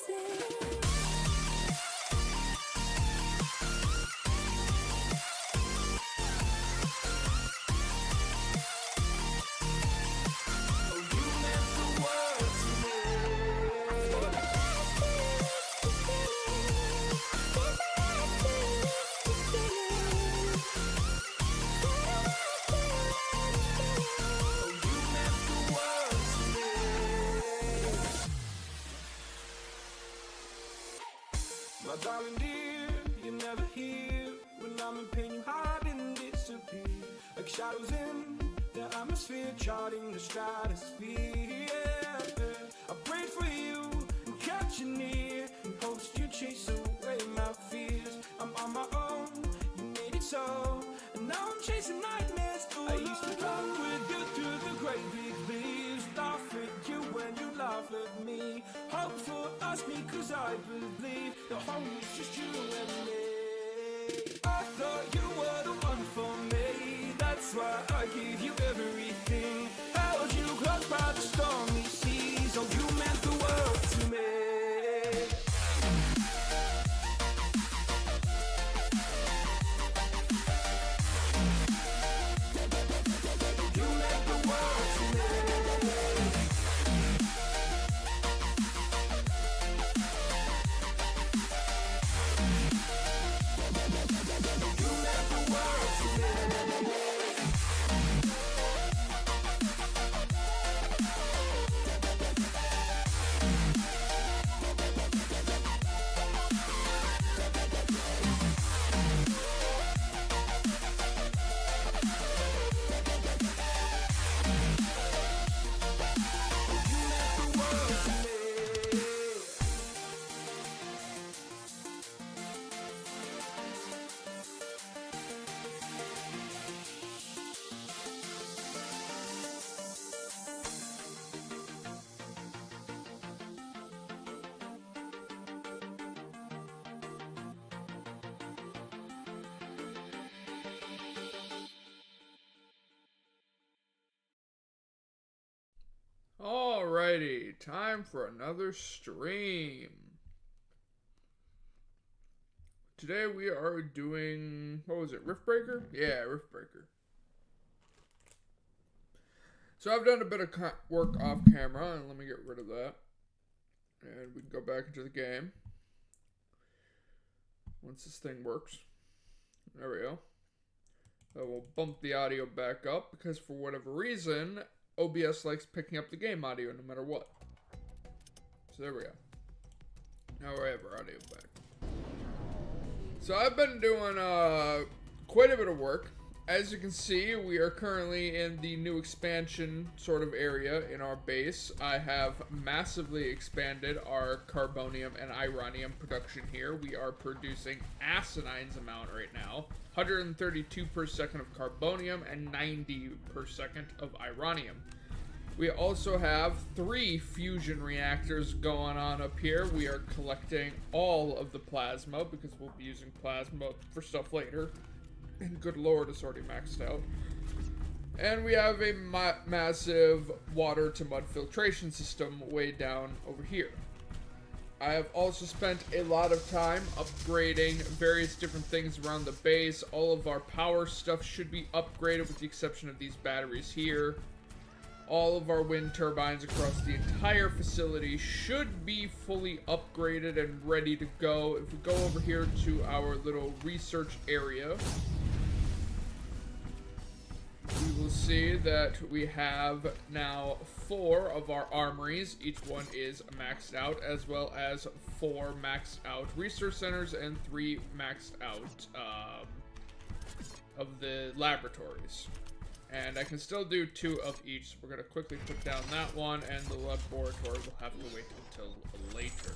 My darling dear, you're never here. When I'm in pain, you hide and disappear. Like shadows in the atmosphere, charting the stratosphere. I prayed for you and kept you near, in hopes you chase away my fears. I'm on my own, you made it so, and now I'm chasing nightmares. I used to run with you through the great big leaves, laugh at you when you laugh at me. Hope for us because I believe the whole is just you and me. I thought you were the one for me, that's why I gave you everything. Held you close by the stormy seas, oh you meant the world to me. Alrighty, time for another stream. Today we are doing, what was it, Riftbreaker? Yeah, Riftbreaker. So I've done a bit of work off camera, and let me get rid of that. And we can go back into the game. Once this thing works. There we go. We'll bump the audio back up, because for whatever reason, OBS likes picking up the game audio no matter what. So there we go. Now we have our audio back. So I've been doing quite a bit of work. As you can see, we are currently in the new expansion sort of area in our base. I have massively expanded our carbonium and ironium production here. We are producing asinine amount right now. 132 per second of carbonium and 90 per second of ironium. We also have 3 fusion reactors going on up here. We are collecting all of the plasma because we'll be using plasma for stuff later. And good lord, it's already maxed out. And we have a massive water to mud filtration system way down over here. I have also spent a lot of time upgrading various different things around the base. All of our power stuff should be upgraded with the exception of these batteries here. All of our wind turbines across the entire facility should be fully upgraded and ready to go. If we go over here to our little research area, we will see that we have now 4 of our armories. Each one is maxed out, as well as 4 maxed out research centers and 3 maxed out of the laboratories. And I can still do 2 of each, so we're going to quickly put down that one, and the laboratory will have to wait until later.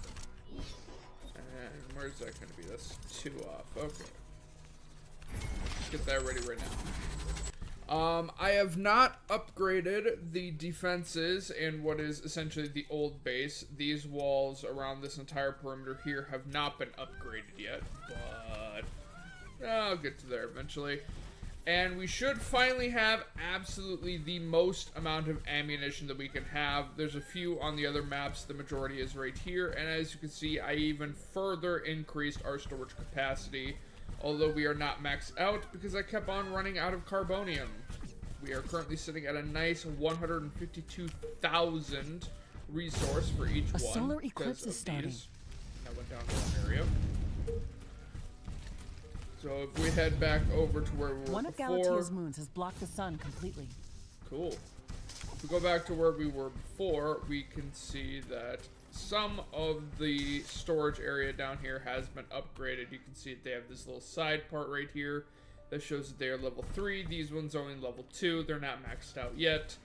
And where's that going to be? That's 2 off. Okay. Let's get that ready right now. I have not upgraded the defenses in what is essentially the old base. These walls around this entire perimeter here have not been upgraded yet, but I'll get to there eventually. And we should finally have absolutely the most amount of ammunition that we can have. There's a few on the other maps. The majority is right here. And as you can see, I even further increased our storage capacity. Although we are not maxed out because I kept on running out of carbonium. We are currently sitting at a nice 152,000 resource for each one. A solar eclipse is starting. That went down to one area. So if we head back over to where we were One of before... Galatia's moons has blocked the sun completely. Cool. If we go back to where we were before, we can see that some of the storage area down here has been upgraded. You can see that they have this little side part right here that shows that they are level 3. These ones are only level 2. They're not maxed out yet,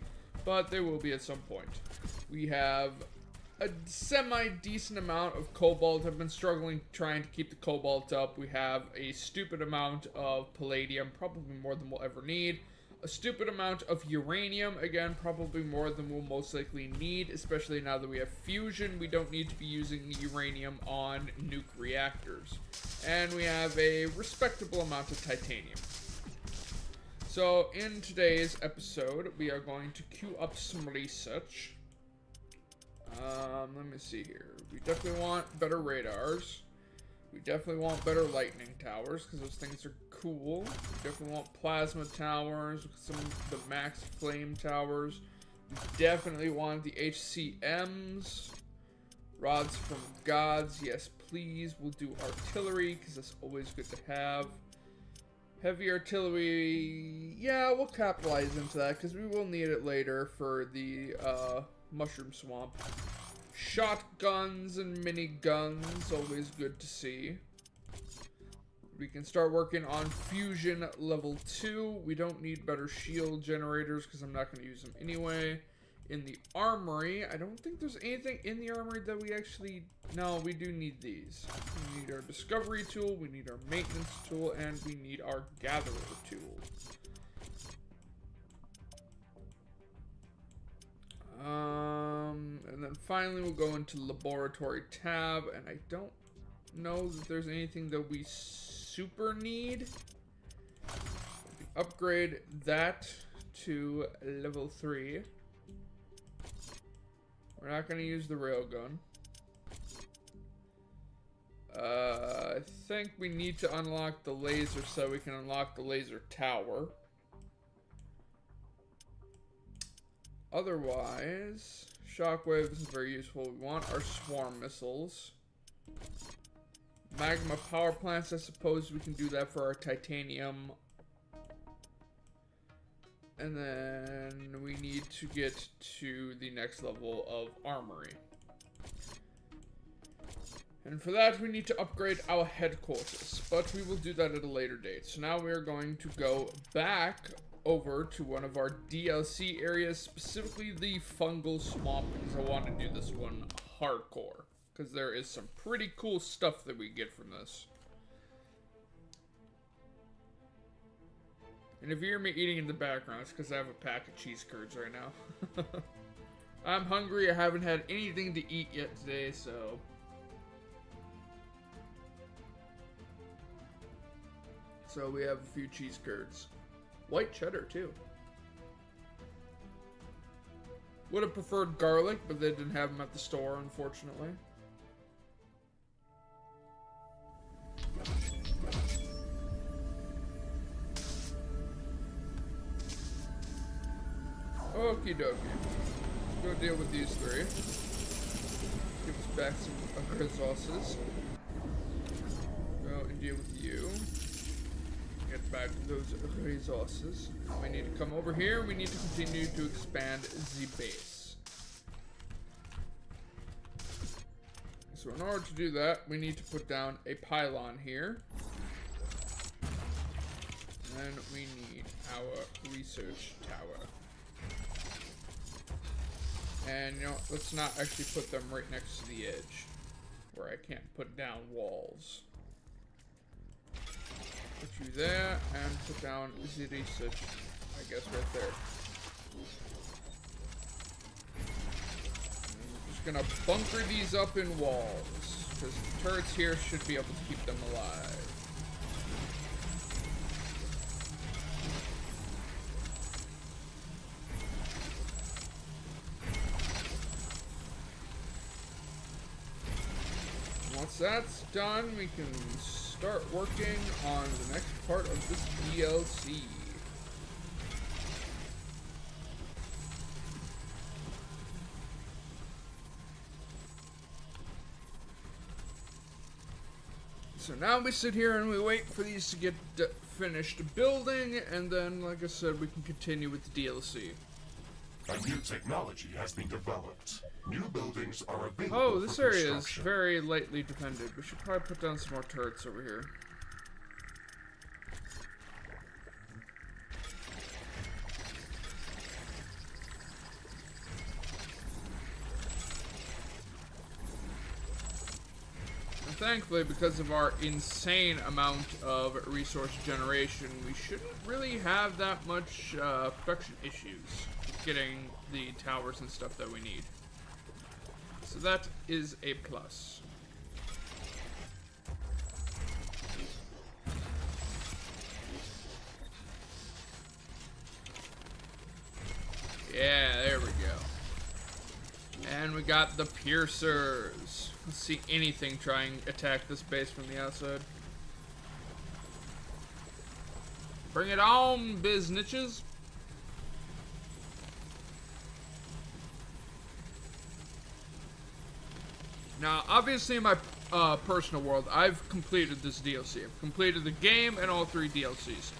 but they will be at some point. We have a semi-decent amount of cobalt. I've been struggling trying to keep the cobalt up. We have a stupid amount of palladium, probably more than we'll ever need. A stupid amount of uranium, again, probably more than we'll most likely need, especially now that we have fusion. We don't need to be using uranium on nuke reactors. And we have a respectable amount of titanium. So, in today's episode, we are going to queue up some research. Let me see here. We definitely want better radars. We definitely want better lightning towers, because those things are cool. We definitely want plasma towers, some of the max flame towers. We definitely want the HCMs. Rods from gods, yes please. We'll do artillery, because that's always good to have. Heavy artillery, yeah, we'll capitalize into that, because we will need it later for the, mushroom swamp. Shotguns and miniguns, always good to see. We can start working on fusion level 2. We don't need better shield generators because I'm not going to use them anyway. In the armory, I don't think there's anything in the armory that we actually... No, we do need these. We need our discovery tool, we need our maintenance tool, and we need our gatherer tool. And then finally we'll go into laboratory tab, and I don't know that there's anything that we super need. Upgrade that to level 3. We're not going to use the railgun. I think we need to unlock the laser so we can unlock the laser tower. Otherwise, shockwave isn't very useful. We want our swarm missiles. Magma power plants, I suppose we can do that for our titanium. And then we need to get to the next level of armory. And for that, we need to upgrade our headquarters. But we will do that at a later date. So now we are going to go back over to one of our DLC areas, specifically the fungal swamp, because I want to do this one hardcore, because there is some pretty cool stuff that we get from this. And if you hear me eating in the background, it's because I have a pack of cheese curds right now. I'm hungry. I haven't had anything to eat yet today, so... So we have a few cheese curds. White cheddar, too. Would have preferred garlic, but they didn't have them at the store, unfortunately. Okie dokie. Go deal with these three. Give us back some resources. Go and deal with you. Get back those resources. We need to come over here. We need to continue to expand the base. So in order to do that, we need to put down a pylon here. And then we need our research tower. And, you know, let's not actually put them right next to the edge, where I can't put down walls. Put you there, and put down the research, I guess, right there. And we're just gonna bunker these up in walls, because the turrets here should be able to keep them alive. once that's done, we can start working on the next part of this DLC. So now we sit here and we wait for these to get finished building, and then, like I said, we can continue with the DLC. A new technology has been developed. New buildings are available. Oh, this for area is construction. very lightly defended. We should probably put down some more turrets over here. And thankfully, because of our insane amount of resource generation, we shouldn't really have that much production issues getting the towers and stuff that we need. So that is a plus. Yeah, there we go. And we got the piercers. Let's see anything trying to attack this base from the outside. Bring it on, biznitches. Now, obviously in my personal world, I've completed this DLC. I've completed the game and all 3 DLCs.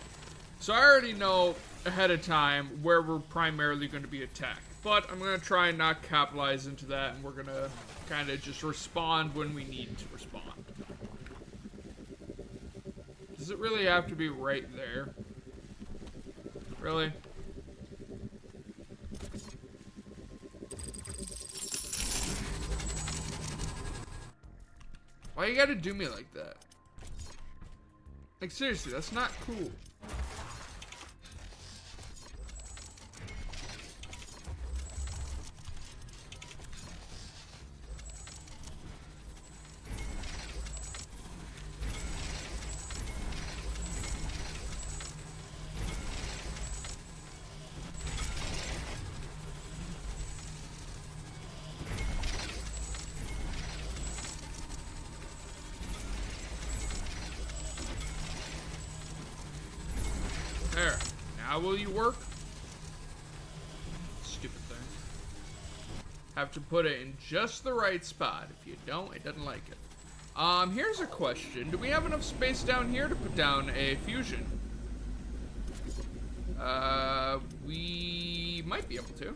So I already know ahead of time where we're primarily going to be attacked. But I'm going to try and not capitalize into that, and we're going to kind of just respond when we need to respond. Does it really have to be right there? Really? Why you gotta do me like that? Like, seriously, that's not cool. There. Now will you work? Stupid thing. Have to put it in just the right spot. If you don't, it doesn't like it. Here's a question. Do we have enough space down here to put down a fusion? We might be able to.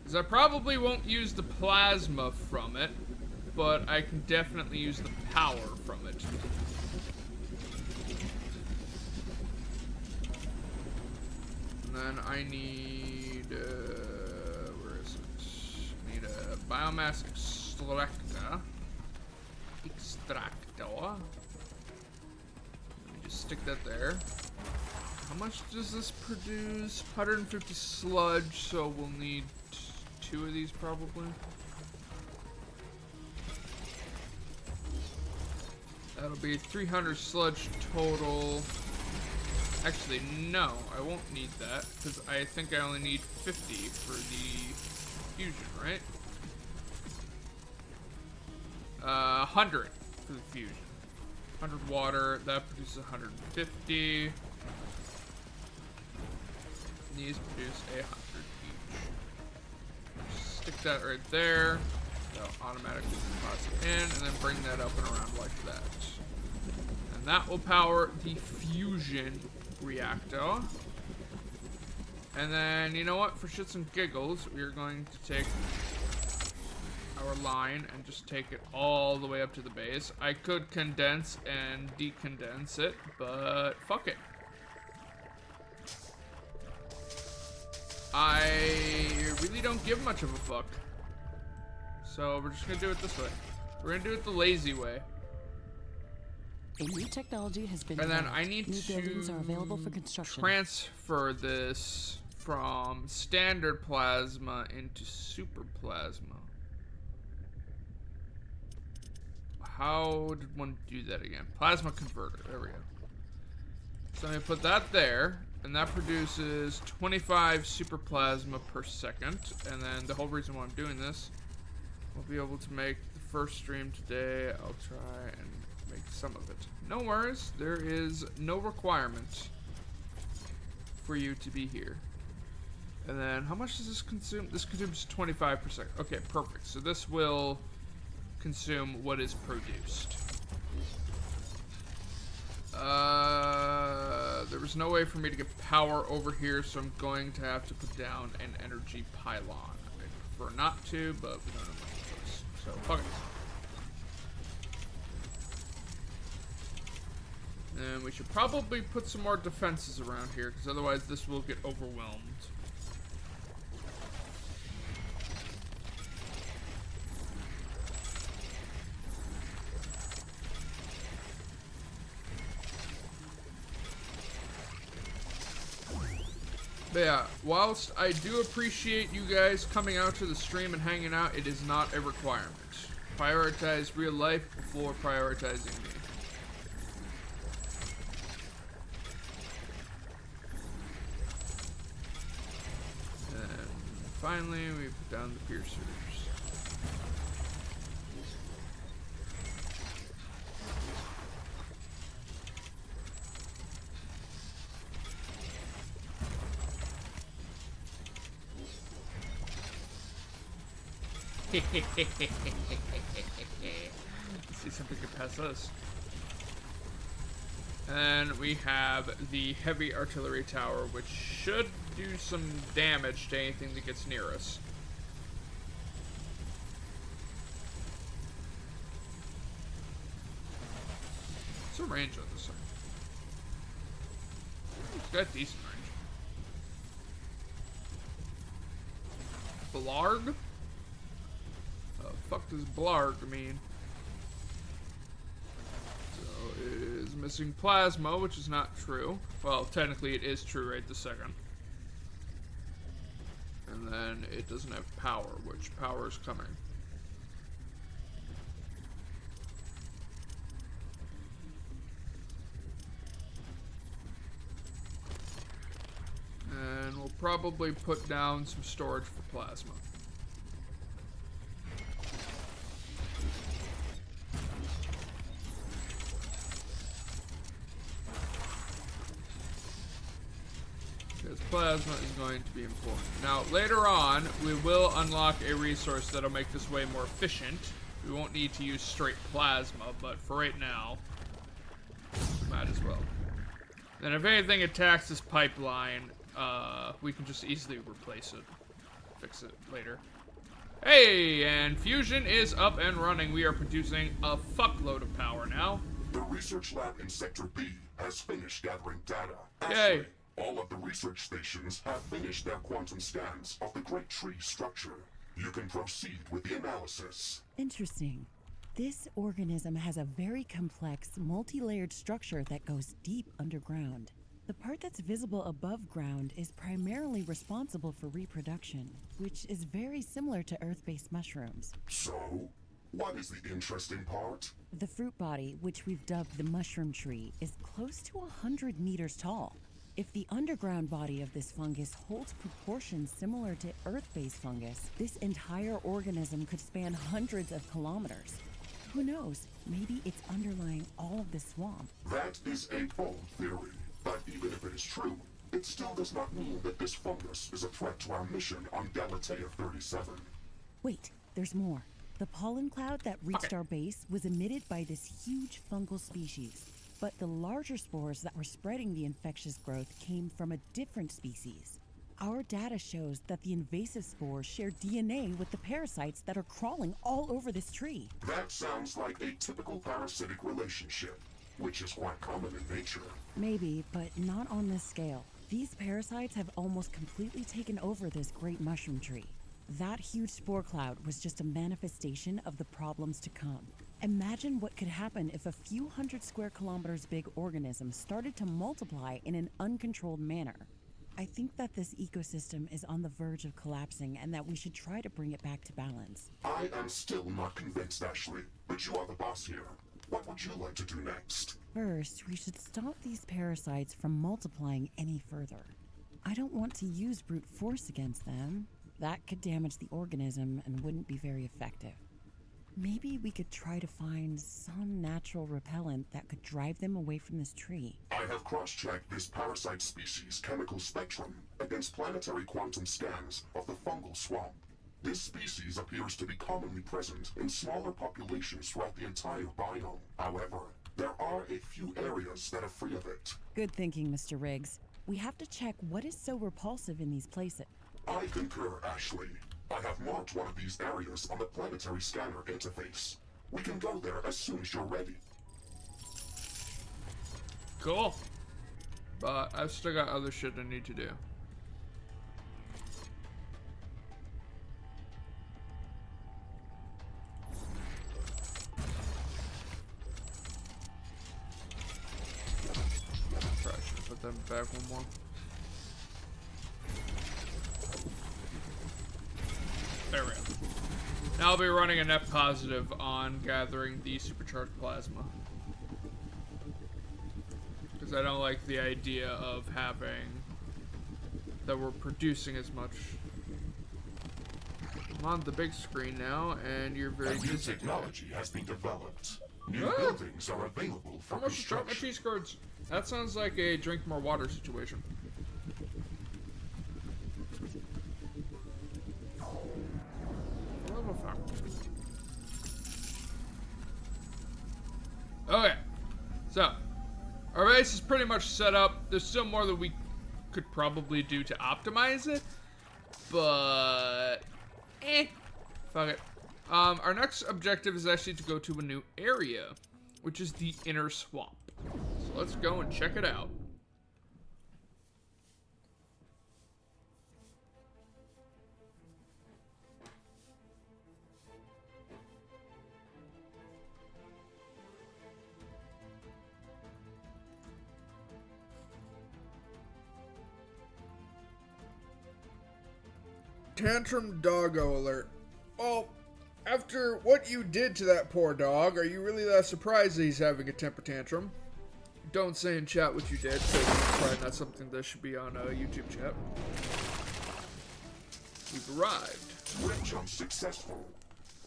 Because I probably won't use the plasma from it, but I can definitely use the power from it. And then I need, where is it? I need a biomass extractor. Let me just stick that there. How much does this produce? 150 sludge, so we'll need 2 of these probably. That'll be 300 sludge total. Actually, no, I won't need that, because I think I only need 50 for the fusion, right? 100 for the fusion. 100 water, that produces 150. These produce 100 each. Stick that right there. That'll automatically deposit in, and then bring that up and around like that. And that will power the fusion reactor. And then, you know what? For shits and giggles, we are going to take our line and just take it all the way up to the base. I could condense and decondense it, but fuck it. I really don't give much of a fuck. So we're just gonna do it this way. We're gonna do it the lazy way. A new technology has been And then developed. I need New to buildings are available for construction. transfer this from standard plasma into super plasma. How did one do that again? Plasma converter. There we go. So I'm going to put that there, and that produces 25 super plasma per second. And then the whole reason why I'm doing this we'll be able to make the first stream today. I'll try and make some of it. No worries, there is no requirement for you to be here. And then, how much does this consume? This consumes 25%. Okay, perfect. So this will consume what is produced. There was no way for me to get power over here, so I'm going to have to put down an energy pylon. I prefer not to, but we don't have much choice. So, fuck it. And we should probably put some more defenses around here, because otherwise this will get overwhelmed. But yeah, whilst I do appreciate you guys coming out to the stream and hanging out, it is not a requirement. Prioritize real life before prioritizing me. And finally, we put down the piercers. Let's see something can pass us. And we have the heavy artillery tower, which should do some damage to anything that gets near us. What's the range on this thing? It's got decent range. Blarg? Fuck does blarg mean? So it is missing plasma, which is not true. Well, technically it is true right this second. And then it doesn't have power, which power is coming. And we'll probably put down some storage for plasma. Plasma is going to be important. Now, later on, we will unlock a resource that'll make this way more efficient. We won't need to use straight plasma, but for right now, might as well. Then if anything attacks this pipeline, we can just easily replace it. Fix it later. Hey, and fusion is up and running. We are producing a fuckload of power now. The research lab in Sector B has finished gathering data. Yay. Actually, all of the research stations have finished their quantum scans of the Great Tree structure. You can proceed with the analysis. Interesting. This organism has a very complex, multi-layered structure that goes deep underground. The part that's visible above ground is primarily responsible for reproduction, which is very similar to Earth-based mushrooms. So, what is the interesting part? The fruit body, which we've dubbed the mushroom tree, is close to 100 meters tall. If the underground body of this fungus holds proportions similar to Earth-based fungus, this entire organism could span hundreds of kilometers. Who knows? Maybe it's underlying all of this swamp. That is a bold theory, but even if it is true, it still does not mean that this fungus is a threat to our mission on Galatea 37. Wait, there's more. The pollen cloud that reached our base was emitted by this huge fungal species. But the larger spores that were spreading the infectious growth came from a different species. Our data shows that the invasive spores share DNA with the parasites that are crawling all over this tree. That sounds like a typical parasitic relationship, which is quite common in nature. Maybe, but not on this scale. These parasites have almost completely taken over this great mushroom tree. That huge spore cloud was just a manifestation of the problems to come. Imagine what could happen if a few hundred square kilometers big organisms started to multiply in an uncontrolled manner. I think that this ecosystem is on the verge of collapsing and that we should try to bring it back to balance. I am still not convinced, Ashley, but you are the boss here. What would you like to do next? First, we should stop these parasites from multiplying any further. I don't want to use brute force against them. That could damage the organism and wouldn't be very effective. Maybe we could try to find some natural repellent that could drive them away from this tree. I have cross-checked this parasite species' chemical spectrum against planetary quantum scans of the fungal swamp. This species appears to be commonly present in smaller populations throughout the entire biome. However, there are a few areas that are free of it. Good thinking, Mr. Riggs. We have to check what is so repulsive in these places. I concur, Ashley. I have marked one of these areas on the planetary scanner interface. We can go there as soon as you're ready. Cool. But I've still got other shit I need to do. Probably should put them back one more. There we go. Now I'll be running a net positive on gathering the supercharged plasma. Because I don't like the idea of having that we're producing as much. I'm on the big screen now, and you're very New busy. technology has been developed. New buildings are available for I almost just dropped my construction. cheese curds. That sounds like a drink more water situation. Level 5. Okay, so our base is pretty much set up. There's still more that we could probably do to optimize it, but fuck it. Our next objective is actually to go to a new area, which is the inner swamp. So let's go and check it out. Tantrum doggo alert. Well, after what you did to that poor dog, are you really that surprised that he's having a temper tantrum? Don't say in chat what you did, because it's probably not something that should be on a YouTube chat. We've arrived. Quick jump successful.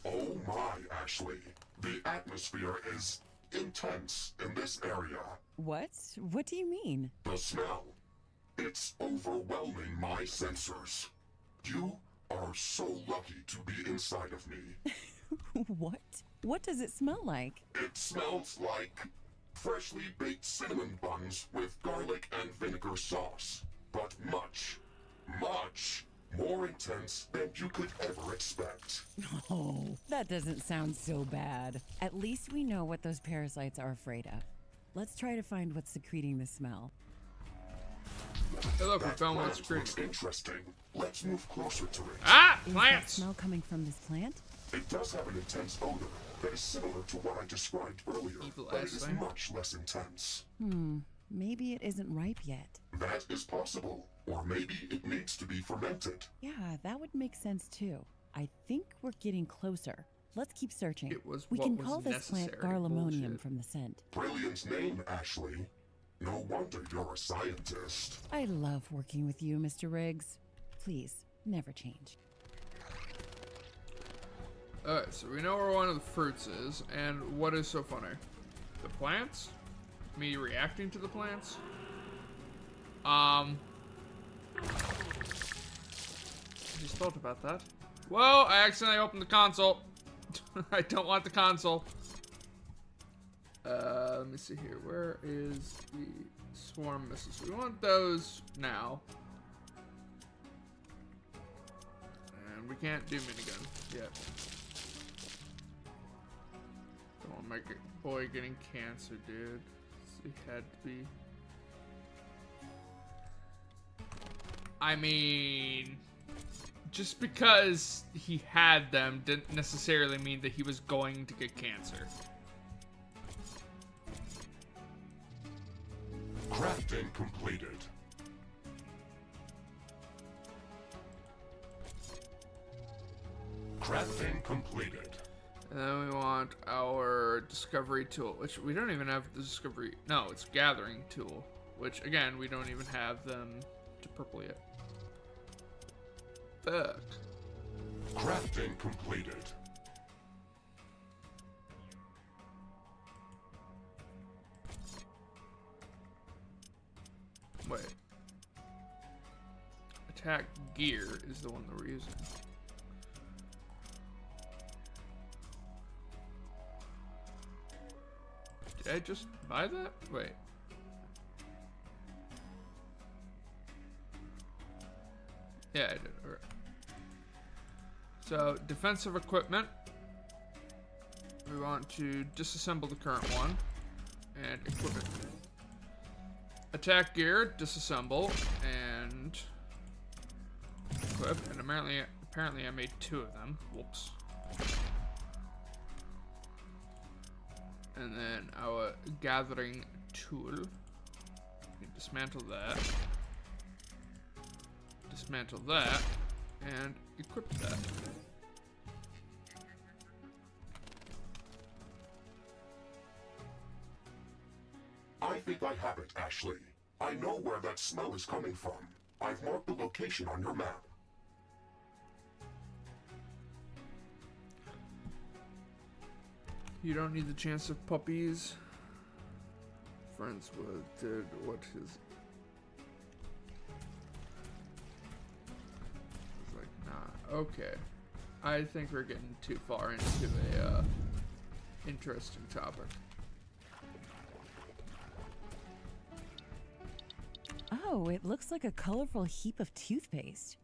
Oh my, Ashley. The atmosphere is intense in this area. What? What do you mean? The smell. It's overwhelming my sensors. You are so lucky to be inside of me. What? What does it smell like? It smells like freshly baked cinnamon buns with garlic and vinegar sauce. But much, much more intense than you could ever expect. Oh, that doesn't sound so bad. At least we know what those parasites are afraid of. Let's try to find what's secreting the smell. Hey look, we That found what's plant looks screen. interesting. Let's move closer to it. Ah! Is that Plants! smell coming from this plant? It does have an intense odor that is similar to what I described earlier, Evil but it ass is thing. much less intense. Maybe it isn't ripe yet. That is possible, or maybe it needs to be fermented. Yeah, that would make sense too. I think we're getting closer. Let's keep searching. It was we what can was call this plant necessary. garlemonium Bullshit. from the scent. Brilliant name, Ashley. No wonder you're a scientist. I love working with you, Mr. Riggs. Please, never change. Alright, so we know where one of the fruits is, and what is so funny? The plants? Me reacting to the plants? I just thought about that. Whoa, I accidentally opened the console. I don't want the console. Let me see here. Where is the swarm missiles? We want those now. And we can't do minigun yet. Don't want my boy getting cancer, dude. He had to be. I mean, just because he had them didn't necessarily mean that he was going to get cancer. Crafting completed. Crafting completed. And then we want our discovery tool, which we don't even have the discovery. No, it's gathering tool, which again, we don't even have them to purple yet. Fuck. Crafting completed. attack gear is the one that we're using. Did I just buy that? Wait. Yeah, I did. Alright. So, defensive equipment. We want to disassemble the current one. And equip it. Attack gear, disassemble, and equip. And apparently I made 2 of them. Whoops. And then our gathering tool. We can dismantle that. Dismantle that. And equip that. I think I have it, Ashley. I know where that smell is coming from. I've marked the location on your map. You don't need the chance of puppies. Friends did what his... It's like, nah, okay. I think we're getting too far into a interesting topic. Oh, it looks like a colorful heap of toothpaste.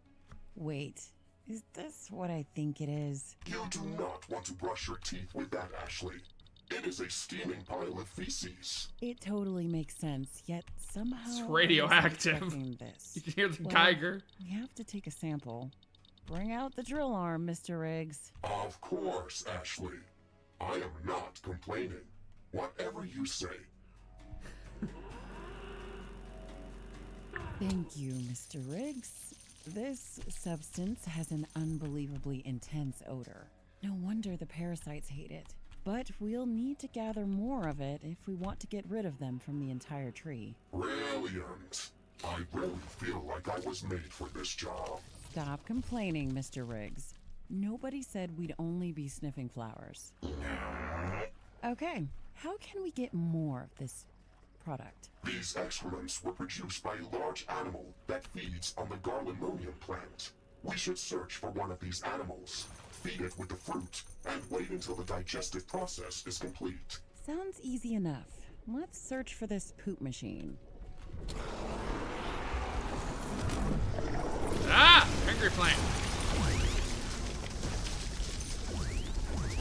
Wait, is this what I think it is? You do not want to brush your teeth with that, Ashley. It is a steaming pile of feces. It totally makes sense, yet somehow It's I wasn't radioactive. expecting this. You can hear the Well, Geiger. We have to take a sample. Bring out the drill arm, Mr. Riggs. Of course, Ashley. I am not complaining. Whatever you say. Thank you, Mr. Riggs. This substance has an unbelievably intense odor. No wonder the parasites hate it. But we'll need to gather more of it if we want to get rid of them from the entire tree. Brilliant. I really feel like I was made for this job. Stop complaining, Mr. Riggs. Nobody said we'd only be sniffing flowers. Okay, how can we get more of this product? These excrements were produced by a large animal that feeds on the garlemonium plant. We should search for one of these animals, feed it with the fruit, and wait until the digestive process is complete. Sounds easy enough. Let's search for this poop machine. Ah! Angry plant.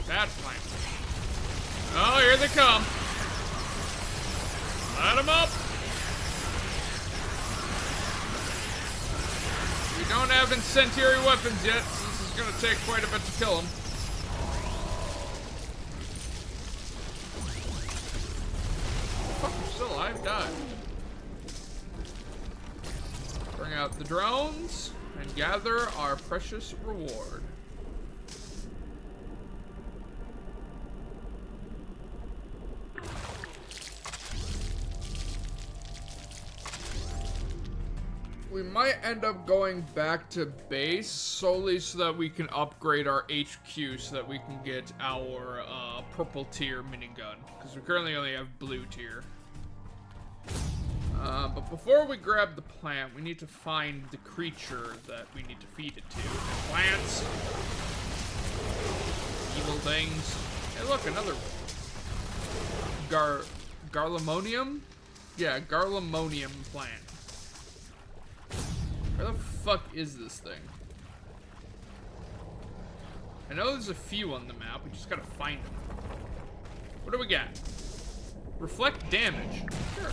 Bad plant. Oh, here they come. Light them up. We don't have incendiary weapons yet, so this is going to take quite a bit to kill them. Fuck, you're still alive? Die. Bring out the drones and gather our precious reward. We might end up going back to base solely so that we can upgrade our HQ so that we can get our purple tier minigun. Because we currently only have blue tier. But before we grab the plant, we need to find the creature that we need to feed it to. Plants. Evil things. Hey look, another garlemonium? Yeah, garlemonium plant. Where the fuck is this thing? I know there's a few on the map, we just gotta find them. What do we got? Reflect damage. Sure.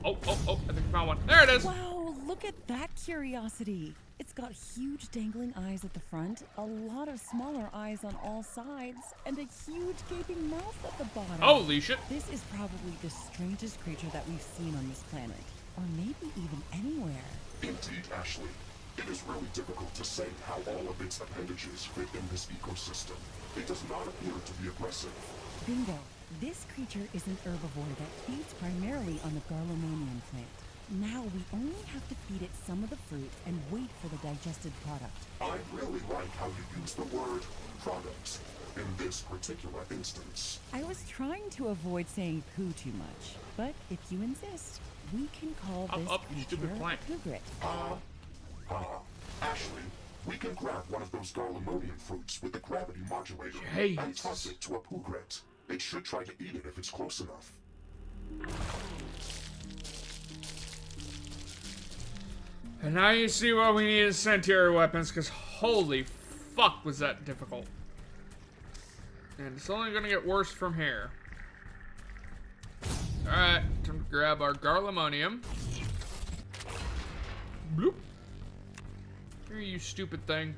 Oh, I think I found one. There it is! Wow, look at that curiosity. It's got huge dangling eyes at the front, a lot of smaller eyes on all sides, and a huge gaping mouth at the bottom. Holy shit! This is probably the strangest creature that we've seen on this planet, or maybe even anywhere. Indeed, Ashley. It is really difficult to say how all of its appendages fit in this ecosystem. It does not appear to be aggressive. Bingo. This creature is an herbivore that feeds primarily on the garlemonium plant. Now we only have to feed it some of the fruit and wait for the digested product. I really like how you use the word products in this particular instance. I was trying to avoid saying poo too much, but if you insist, we can call this You stupid creature plant. a poogrit. Ashley, we can grab one of those garlemonium fruits with the gravity modulator and toss it to a Pugret. It should try to eat it if it's close enough. And now you see why we need incendiary weapons, because holy fuck was that difficult. And it's only gonna get worse from here. Alright, time to grab our garlemonium. Bloop. Here, you stupid thing.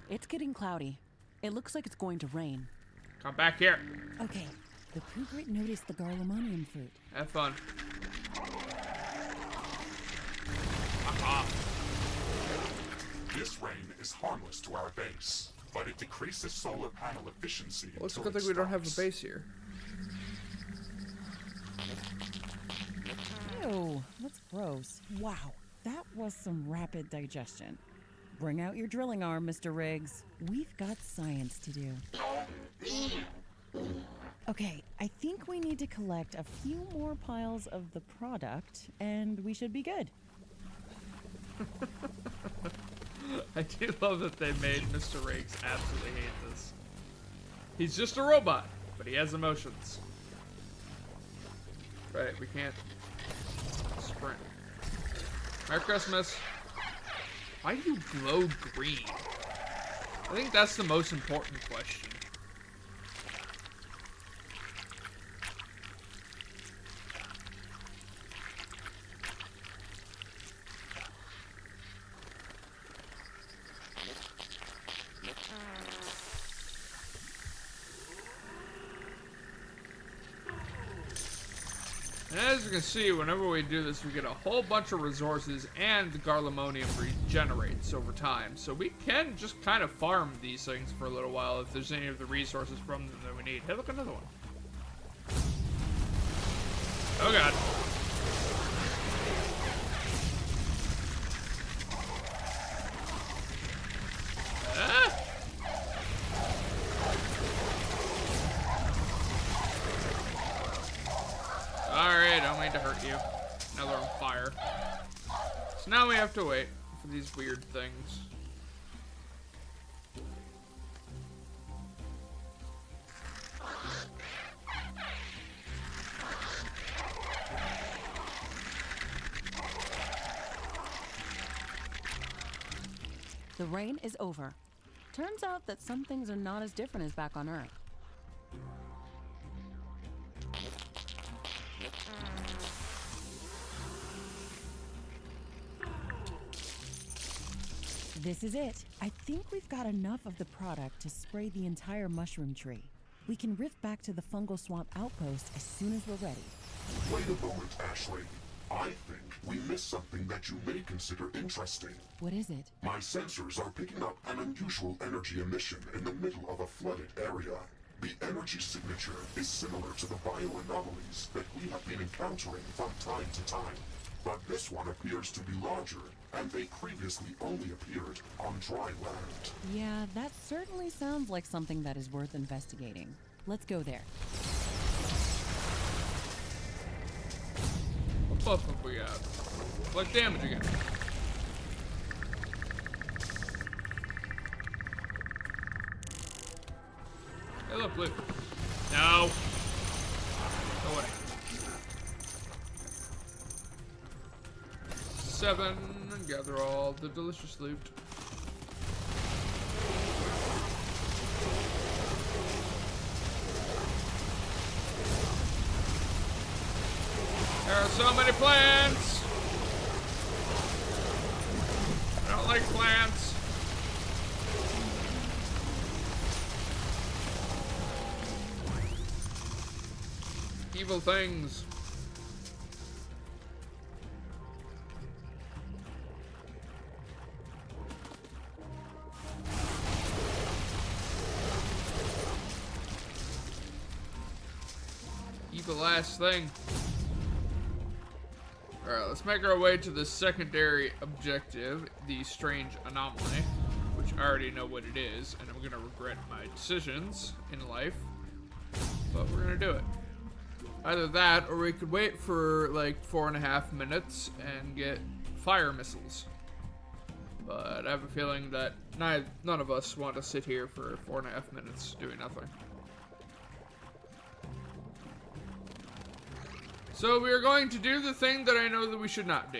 It's getting cloudy. It looks like it's going to rain. Come back here. Okay, the Pugrit noticed the garlemonium fruit. Have fun. Aha. This rain is harmless to our base, but it decreases solar panel efficiency. Well, it's a until good it thing we don't have a stops. base here. Ew, that's gross. Wow, that was some rapid digestion. Bring out your drilling arm, Mr. Riggs. We've got science to do. Okay, I think we need to collect a few more piles of the product, and we should be good. I do love that they made Mr. Riggs absolutely hate this. He's just a robot, but he has emotions. Right, we can't sprint. Merry Christmas. Why do you glow green? I think that's the most important question. And as you can see, whenever we do this, we get a whole bunch of resources, and the garlemonium regenerates over time. So we can just kind of farm these things for a little while if there's any of the resources from them that we need. Hey, look, another one. Oh god. Ah! Sorry, I don't mean to hurt you. Now they're on fire. So now we have to wait for these weird things. The rain is over. Turns out that some things are not as different as back on Earth. This is it. I think we've got enough of the product to spray the entire mushroom tree. We can rift back to the fungal swamp outpost as soon as we're ready. Wait a moment, Ashley. I think we missed something that you may consider interesting. What is it? My sensors are picking up an unusual energy emission in the middle of a flooded area. The energy signature is similar to the bioanomalies that we have been encountering from time to time. But this one appears to be larger, and they previously only appeared on dry land. Yeah, that certainly sounds like something that is worth investigating. Let's go there. What buff have we got? Like damage again. Hey, look, loot. No. Go away. 7, and gather all the delicious loot. There are so many plants! I don't like plants. Evil things. Evil ass thing. Alright, let's make our way to the secondary objective, the strange anomaly, which I already know what it is, and I'm gonna regret my decisions in life, but we're gonna do it. Either that, or we could wait for like 4.5 minutes and get fire missiles. But I have a feeling that none of us want to sit here for 4.5 minutes doing nothing. So we are going to do the thing that I know that we should not do.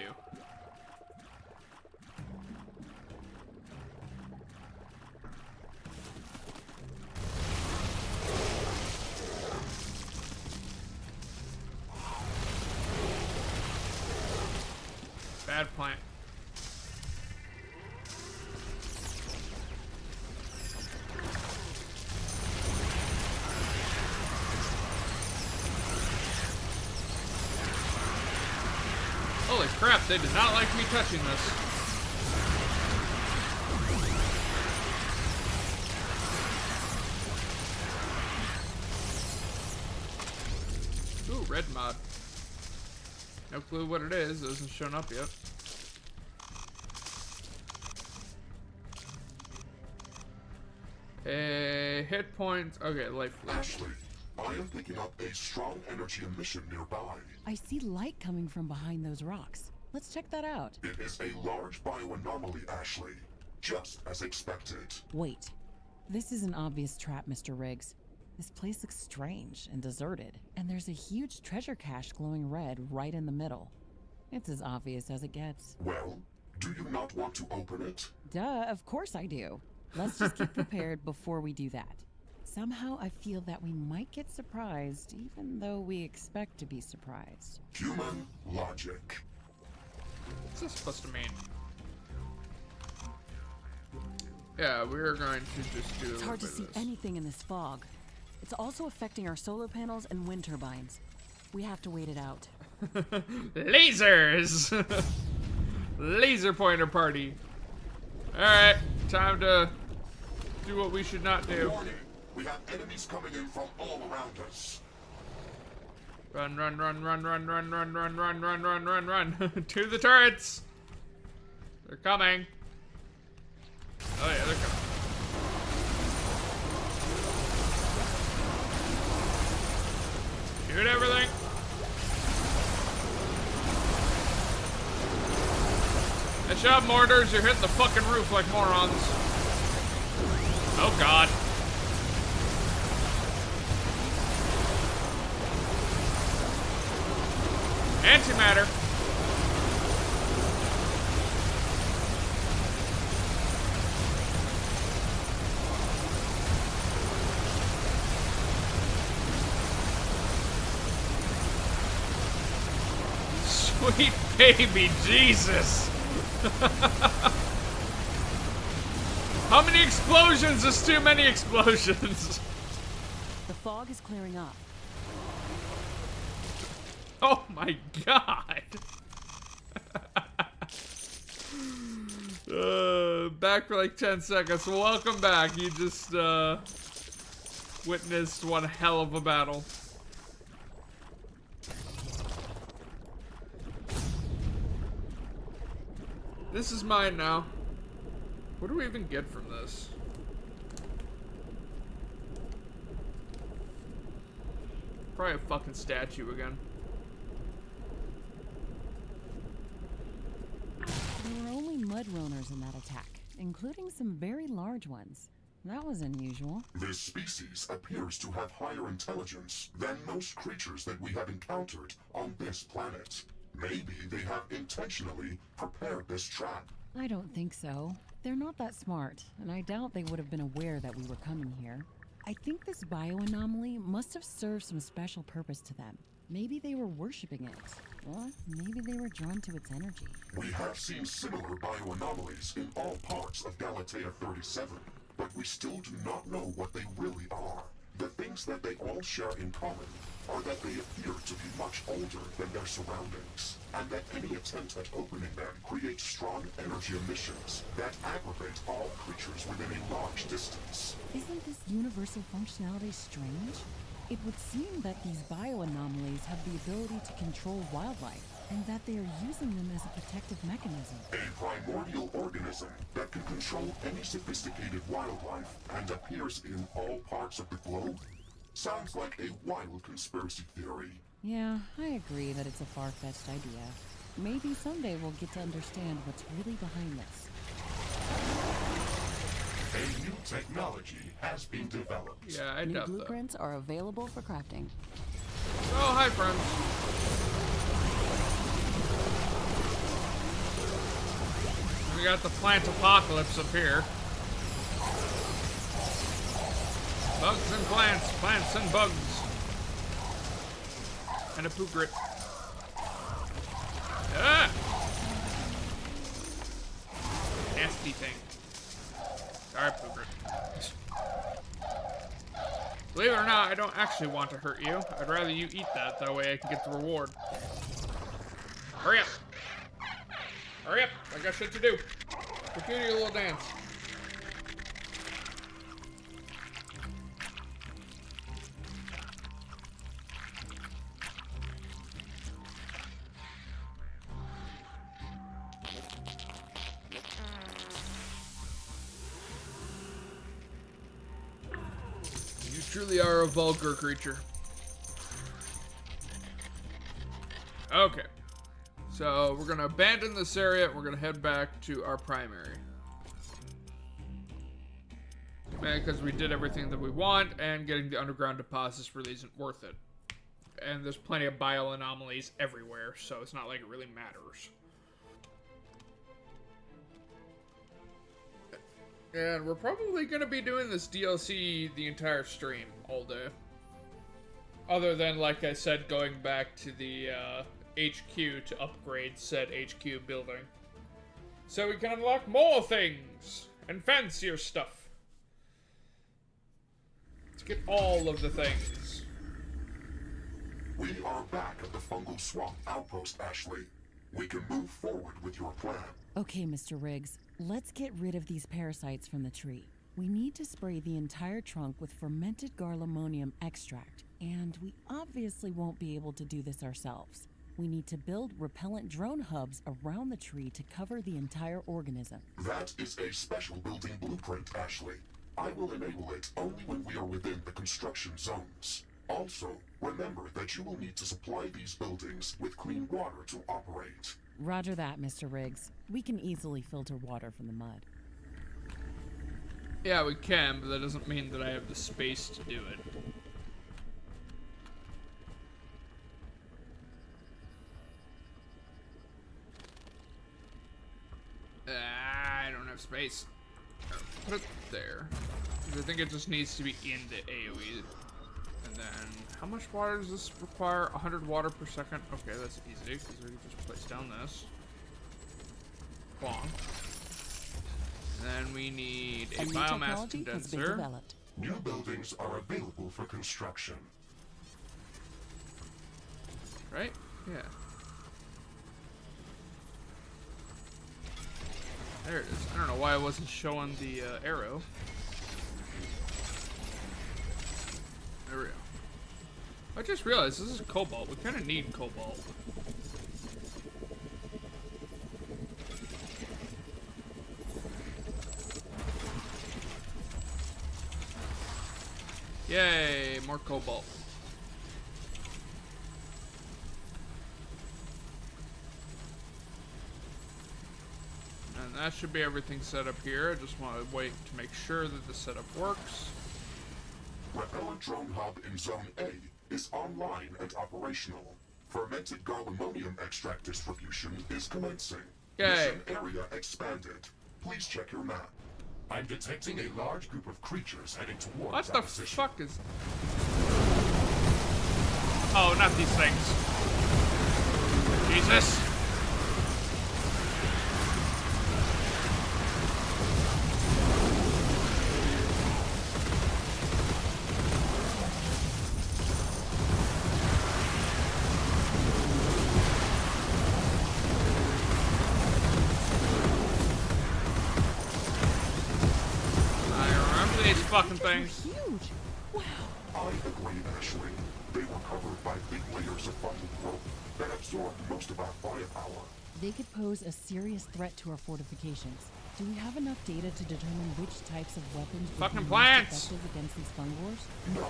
Bad plant. Holy crap, they did not like me touching this. Ooh, red mod. No clue what it is. It hasn't shown up yet. Hit points. Okay, life. Ashley, I am picking up a strong energy emission nearby. I see light coming from behind those rocks. Let's check that out. It is a large bioanomaly, Ashley. Just as expected. Wait. This is an obvious trap, Mr. Riggs. This place looks strange and deserted, and there's a huge treasure cache glowing red right in the middle. It's as obvious as it gets. Well, do you not want to open it? Duh, of course I do. Let's just get prepared before we do that. Somehow I feel that we might get surprised, even though we expect to be surprised. Human logic. What's this supposed to mean? Yeah, we're going to just do. It's hard to see anything in this fog. It's also affecting our solar panels and wind turbines. We have to wait it out. Lasers! Laser pointer party. Alright, time to do what we should not do. Warning, we have enemies coming in from all around us. Run, run, run, run, run, run, run, run, run, run, run, run, run. To the turrets! They're coming. Oh yeah, they're coming. Shoot everything. Nice job, mortars. You're hitting the fucking roof like morons. Oh god. Antimatter. Sweet baby Jesus. How many explosions is too many explosions? The fog is clearing up. Oh my god. Back for like 10 seconds. Welcome back. You just witnessed one hell of a battle. This is mine now. What do we even get from this? Probably a fucking statue again. There were only mud runners in that attack, including some very large ones. That was unusual. This species appears to have higher intelligence than most creatures that we have encountered on this planet. Maybe they have intentionally prepared this trap. I don't think so. They're not that smart, and I doubt they would have been aware that we were coming here. I think this bioanomaly must have served some special purpose to them. Maybe they were worshipping it, or maybe they were drawn to its energy. We have seen similar bioanomalies in all parts of Galatea 37, but we still do not know what they really are. The things that they all share in common are that they appear to be much older than their surroundings, and that any attempt at opening them creates strong energy emissions that aggravate all creatures within a large distance. Isn't this universal functionality strange? It would seem that these bioanomalies have the ability to control wildlife, and that they are using them as a protective mechanism. A primordial organism that can control any sophisticated wildlife and appears in all parts of the globe? Sounds like a wild conspiracy theory. Yeah, I agree that it's a far-fetched idea. Maybe someday we'll get to understand what's really behind this. A new technology has been developed. Yeah, I New doubt that. blueprints are available for crafting. Oh, hi, friends. We got the plant apocalypse up here. Bugs and plants, plants and bugs. And a poogrit. Ah! Nasty thing. Sorry, poogrit. Believe it or not, I don't actually want to hurt you. I'd rather you eat that, that way I can get the reward. Hurry up! Hurry up! I got shit to do. Go do your little dance. You truly are a vulgar creature. Okay. So we're gonna abandon this area and we're gonna head back to our primary. Because we did everything that we want and getting the underground deposits really isn't worth it. And there's plenty of bile anomalies everywhere, so it's not like it really matters. And we're probably gonna be doing this DLC the entire stream all day. Other than, like I said, going back to the HQ to upgrade said HQ building. So we can unlock more things and fancier stuff. Let's get all of the things. We are back at the Fungal Swamp Outpost, Ashley. We can move forward with your plan. Okay, Mr. Riggs, let's get rid of these parasites from the tree. We need to spray the entire trunk with fermented garlemonium extract, and we obviously won't be able to do this ourselves. We need to build repellent drone hubs around the tree to cover the entire organism. That is a special building blueprint, Ashley. I will enable it only when we are within the construction zones. Also, remember that you will need to supply these buildings with clean water to operate. Roger that, Mr. Riggs. We can easily filter water from the mud. Yeah, we can, but that doesn't mean that I have the space to do it. I don't have space. Put it there. I think it just needs to be in the AoE. And then, how much water does this require? 100 water per second? Okay, that's easy, because we can just place down this. Long. And then we need a new biomass technology has been condenser. developed. New buildings are available for construction. Right? Yeah. There it is. I don't know why I wasn't showing the arrow. There we go. I just realized this is cobalt. We kind of need cobalt. Yay, more cobalt. And that should be everything set up here. I just want to wait to make sure that the setup works. Repellent Drone Hub in Zone A is online and operational. Fermented garlemonium extract distribution is commencing. Yay. Mission area expanded. Please check your map. I'm detecting a large group of creatures heading towards What our the position. fuck is... Oh, not these things. Jesus. Fucking things. Huge! Wow! I agree, Ashley. They were covered by big layers of fungal growth that absorbed most of our firepower. They could pose a serious threat to our fortifications. Do we have enough data to determine which types of weapons would Fucking be most plants! effective against these fungors? No,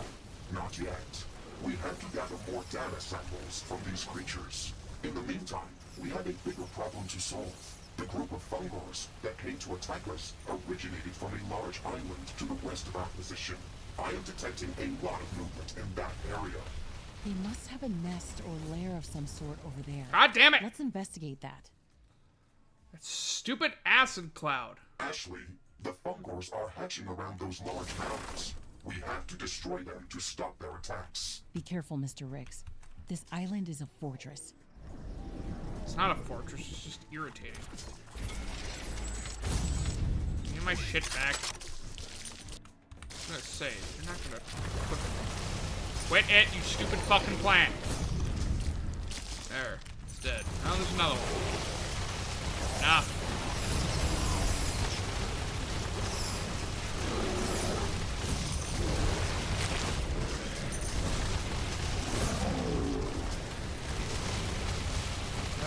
not yet. We have to gather more data samples from these creatures. In the meantime, we have a bigger problem to solve. The group of fungors that came to attack us originated from a large island to the west of our position. I am detecting a lot of movement in that area. They must have a nest or lair of some sort over there. God damn it! Let's investigate that. That stupid acid cloud. Ashley, the fungors are hatching around those large mounds. We have to destroy them to stop their attacks. Be careful, Mr. Riggs. This island is a fortress. It's not a fortress, it's just irritating. Give me my shit back. I'm gonna say, you're not gonna quit it. Quit it, you stupid fucking plant. There, it's dead. Now there's another one. Enough.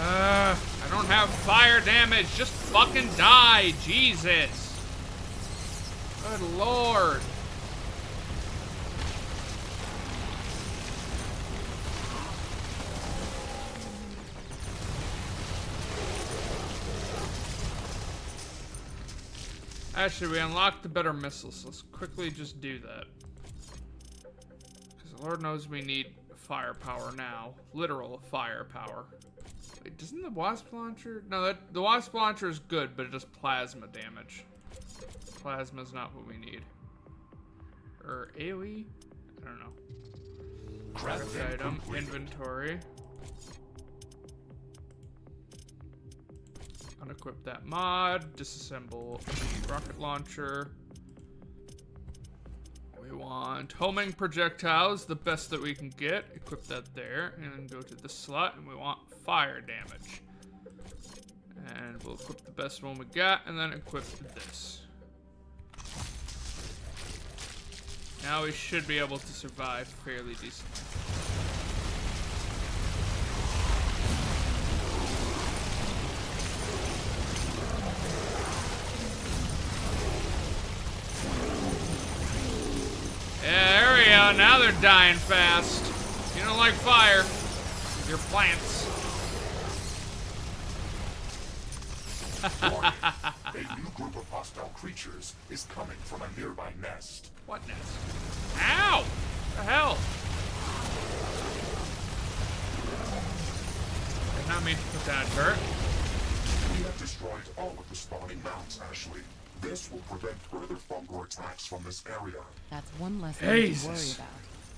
I don't have fire damage. Just fucking die. Jesus. Good lord. Actually, we unlocked the better missiles. Let's quickly just do that. Because Lord knows we need firepower now. Literal firepower. Wait, doesn't the wasp launcher? No, the wasp launcher is good, but it does plasma damage. Plasma's not what we need. Or AoE? I don't know. Craft item, inventory. Unequip that mod. Disassemble the rocket launcher. We want homing projectiles, the best that we can get. Equip that there, and then go to the slot, and we want fire damage. And we'll equip the best one we got, and then equip this. Now we should be able to survive fairly decently. Yeah, there we go. Now they're dying fast. You don't like fire. You're plants. Warning, a new group of hostile creatures is coming from a nearby nest. What nest? Ow! What the hell? Did not mean to put that hurt. We have destroyed all of the spawning mounds, Ashley. This will prevent further fungal attacks from this area. That's one less thing to worry Jesus. about.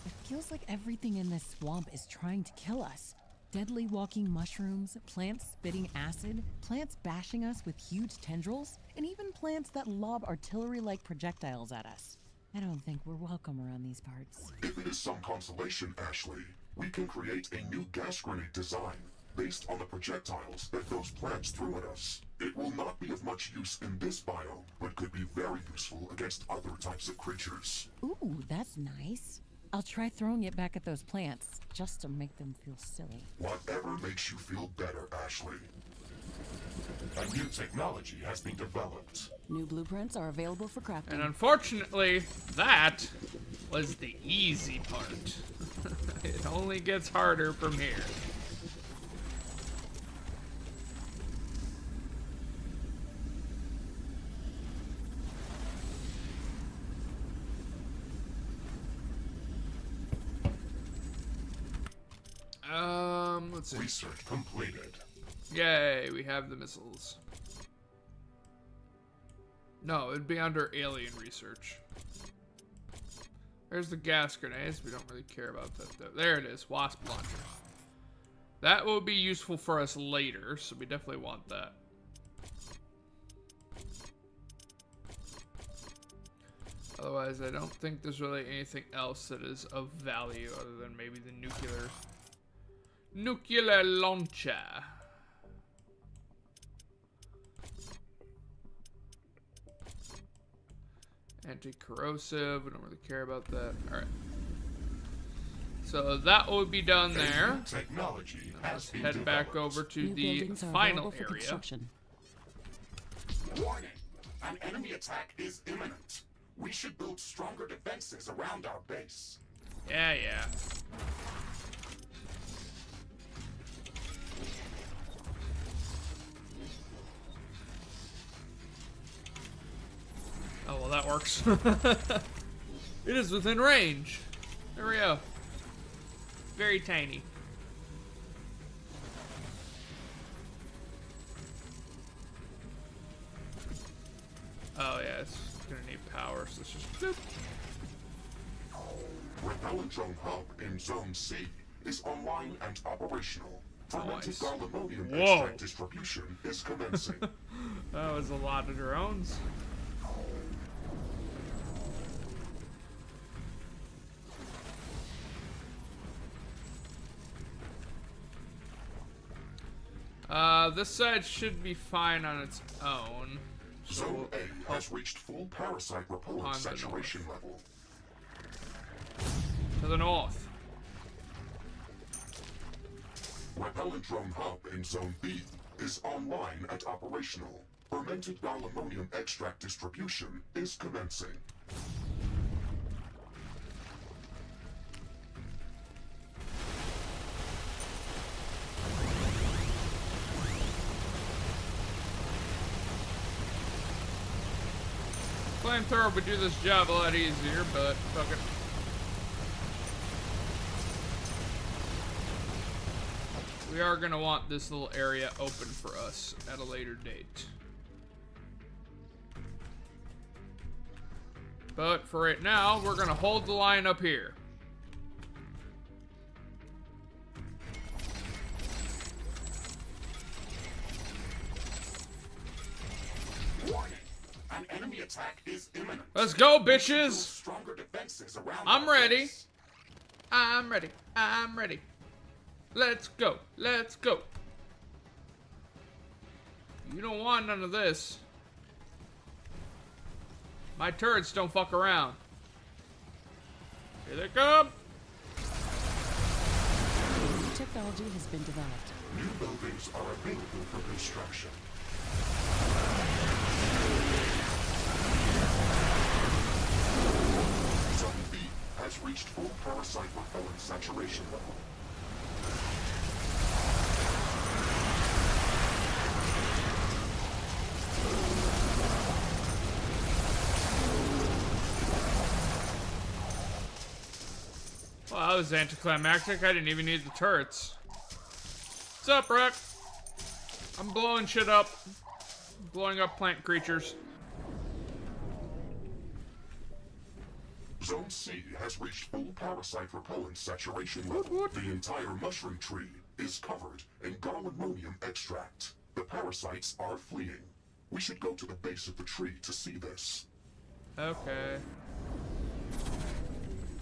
It feels like everything in this swamp is trying to kill us. Deadly walking mushrooms, plants spitting acid, plants bashing us with huge tendrils, and even plants that lob artillery-like projectiles at us. I don't think we're welcome around these parts. If it is some consolation, Ashley, we can create a new gas grenade design based on the projectiles that those plants threw at us. It will not be of much use in this biome, but could be very useful against other types of creatures. Ooh, that's nice. I'll try throwing it back at those plants, just to make them feel silly. Whatever makes you feel better, Ashley. A new technology has been developed. New blueprints are available for crafting. And unfortunately, that was the easy part. It only gets harder from here. Let's see. Research completed. Yay, we have the missiles. No, it'd be under alien research. There's the gas grenades. We don't really care about that though. There it is, wasp launcher. That will be useful for us later, so we definitely want that. Otherwise, I don't think there's really anything else that is of value other than maybe the nuclear launcher. Anti-corrosive, we don't really care about that. Alright. So that will be done there. Technology Let's head back over to New the buildings are final available for area. construction. Warning! An enemy attack is imminent. We should build stronger defenses around our base. Yeah, yeah. Oh, well, that works. It is within range. There we go. Very tiny. Oh, yeah, it's gonna need power, so let's just boop. Repellent drone hub in Zone C is online and operational. Fermented Nice. gallimonium Whoa. extract distribution is commencing. That was a lot of drones. This side should be fine on its own. Zone A has reached full parasite repellent On the saturation level. To the north. Repellent drone hub in Zone B is online and operational. Fermented gallimonium extract distribution is commencing. Flamethrower would do this job a lot easier, but fuck it. We are gonna want this little area open for us at a later date. But for right now, we're gonna hold the line up here. Warning. An enemy attack is imminent. Let's go, bitches! Stronger defenses around I'm our ready. base. I'm ready. I'm ready. Let's go. Let's go. You don't want none of this. My turrets don't fuck around. Here they come. New technology has been developed. New buildings are available for construction. Zone B has reached full parasite repellent saturation level. Well, that was anticlimactic. I didn't even need the turrets. What's up, Rook? I'm blowing shit up. Blowing up plant creatures. Zone C has reached full parasite repellent saturation level. The entire mushroom tree is covered in gallimonium extract. The parasites are fleeing. We should go to the base of the tree to see this. Okay.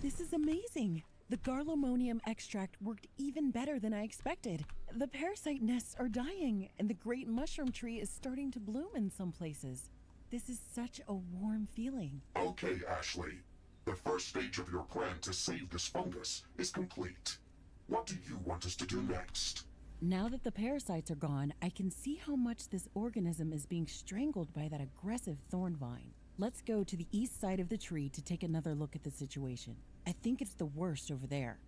This is amazing. The gallimonium extract worked even better than I expected. The parasite nests are dying, and the great mushroom tree is starting to bloom in some places. This is such a warm feeling. Okay, Ashley. The first stage of your plan to save this fungus is complete. What do you want us to do next? Now that the parasites are gone, I can see how much this organism is being strangled by that aggressive thorn vine. Let's go to the east side of the tree to take another look at the situation. I think it's the worst over there.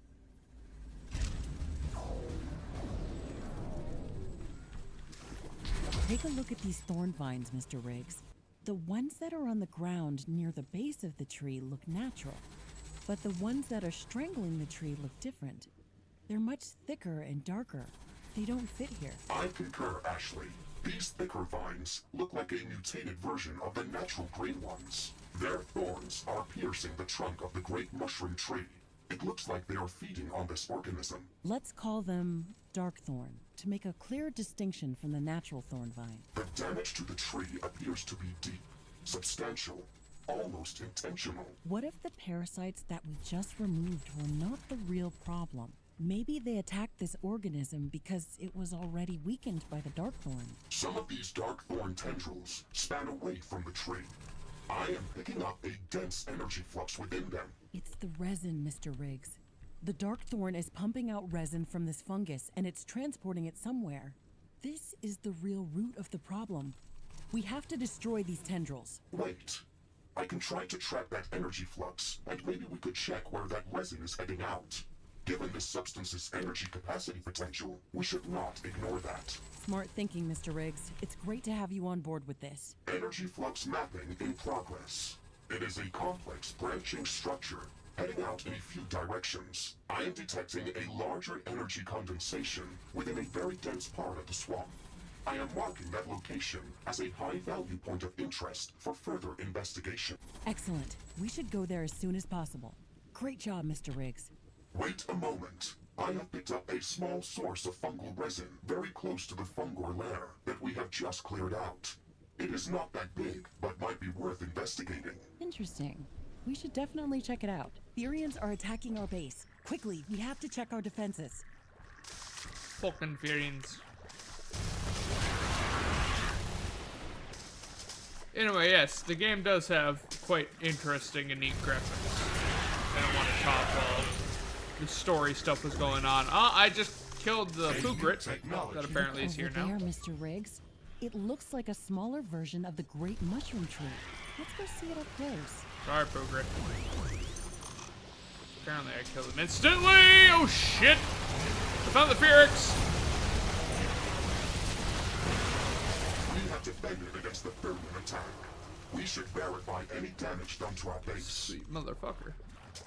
Take a look at these thorn vines, Mr. Riggs. The ones that are on the ground near the base of the tree look natural, but the ones that are strangling the tree look different. They're much thicker and darker. They don't fit here. I concur, Ashley. These thicker vines look like a mutated version of the natural green ones. Their thorns are piercing the trunk of the great mushroom tree. It looks like they are feeding on this organism. Let's call them dark thorn to make a clear distinction from the natural thorn vine. The damage to the tree appears to be deep, substantial, almost intentional. What if the parasites that we just removed were not the real problem? Maybe they attacked this organism because it was already weakened by the dark thorn. Some of these dark thorn tendrils span away from the tree. I am picking up a dense energy flux within them. It's the resin, Mr. Riggs. The dark thorn is pumping out resin from this fungus and it's transporting it somewhere. This is the real root of the problem. We have to destroy these tendrils. Wait. I can try to track that energy flux, and maybe we could check where that resin is heading out. Given this substance's energy capacity potential, we should not ignore that. Smart thinking, Mr. Riggs. It's great to have you on board with this. Energy flux mapping in progress. It is a complex branching structure heading out in a few directions. I am detecting a larger energy condensation within a very dense part of the swamp. I am marking that location as a high-value point of interest for further investigation. Excellent. We should go there as soon as possible. Great job, Mr. Riggs. Wait a moment. I have picked up a small source of fungal resin very close to the Fungor lair that we have just cleared out. It is not that big, but might be worth investigating. Interesting. We should definitely check it out. The Arians are attacking our base. Quickly, we have to check our defenses. Fucking Varians. Anyway, yes, the game does have quite interesting and neat graphics. I don't want to talk while the story stuff was going on. I just killed the Fugrit that apparently is here now. Over there, Mr. Riggs. It looks like a smaller version of the Great Mushroom Tree. Let's go see it up close. Sorry, Fugrit. Apparently I killed him instantly! Oh shit! I found the Phoenix! We have defended against the Thurman attack. We should verify any damage done to our base. Sweet motherfucker.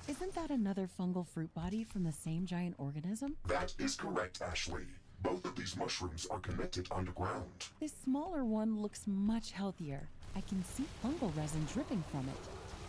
Isn't that another fungal fruit body from the same giant organism? That is correct, Ashley. Both of these mushrooms are connected underground. This smaller one looks much healthier. I can see fungal resin dripping from it.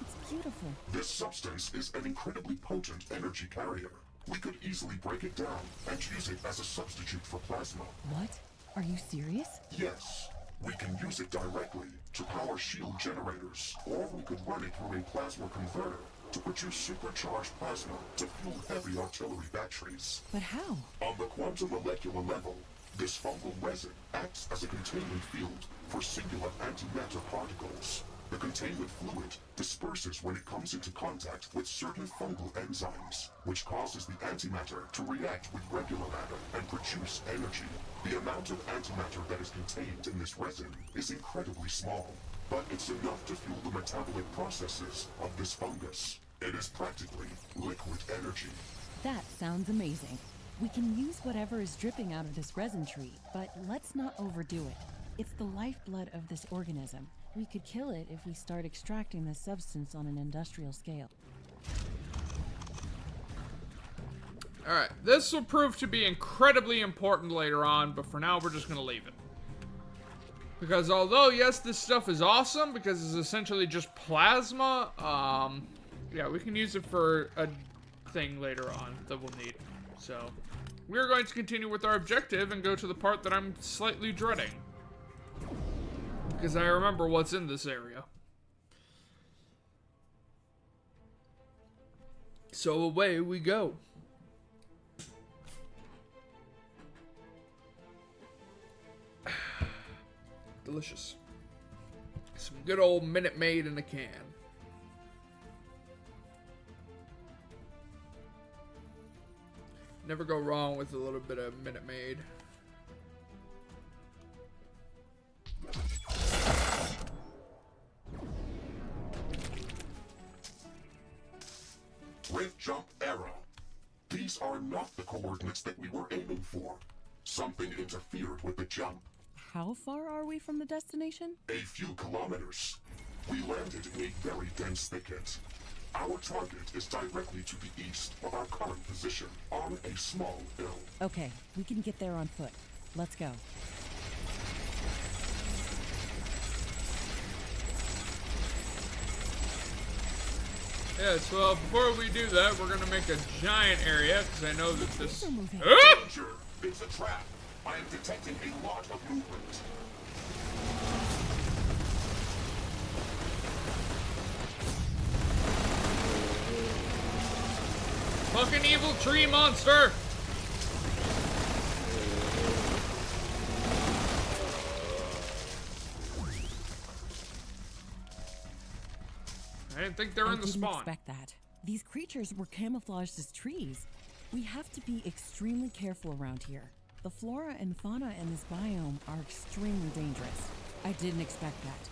It's beautiful. This substance is an incredibly potent energy carrier. We could easily break it down and use it as a substitute for plasma. What? Are you serious? Yes. We can use it directly to power shield generators, or we could run it through a plasma converter to produce supercharged plasma to fuel heavy artillery batteries. But how? On the quantum molecular level, this fungal resin acts as a containment field for singular antimatter particles. The containment fluid disperses when it comes into contact with certain fungal enzymes, which causes the antimatter to react with regular matter and produce energy. The amount of antimatter that is contained in this resin is incredibly small, but it's enough to fuel the metabolic processes of this fungus. It is practically liquid energy. That sounds amazing. We can use whatever is dripping out of this resin tree, but let's not overdo it. It's the lifeblood of this organism. We could kill it if we start extracting this substance on an industrial scale. Alright, this will prove to be incredibly important later on, but for now we're just going to leave it. Because although, yes, this stuff is awesome, because it's essentially just plasma, yeah, we can use it for a thing later on that we'll need. So, we're going to continue with our objective and go to the part that I'm slightly dreading. Because I remember what's in this area. So away we go. Delicious. Some good old Minute Maid in a can. Never go wrong with a little bit of Minute Maid. Rift jump error. These are not the coordinates that we were aiming for. Something interfered with the jump. How far are we from the destination? A few kilometers. We landed in a very dense thicket. Our target is directly to the east of our current position, on a small hill. Okay, we can get there on foot. Let's go. Yes, well, before we do that, we're gonna make a giant area, because I know that this... Danger! It's a trap. I am detecting a lot of movement. Fucking evil tree monster! I didn't think they were in the spawn. I didn't expect that. These creatures were camouflaged as trees. We have to be extremely careful around here. The flora and fauna in this biome are extremely dangerous. I didn't expect that.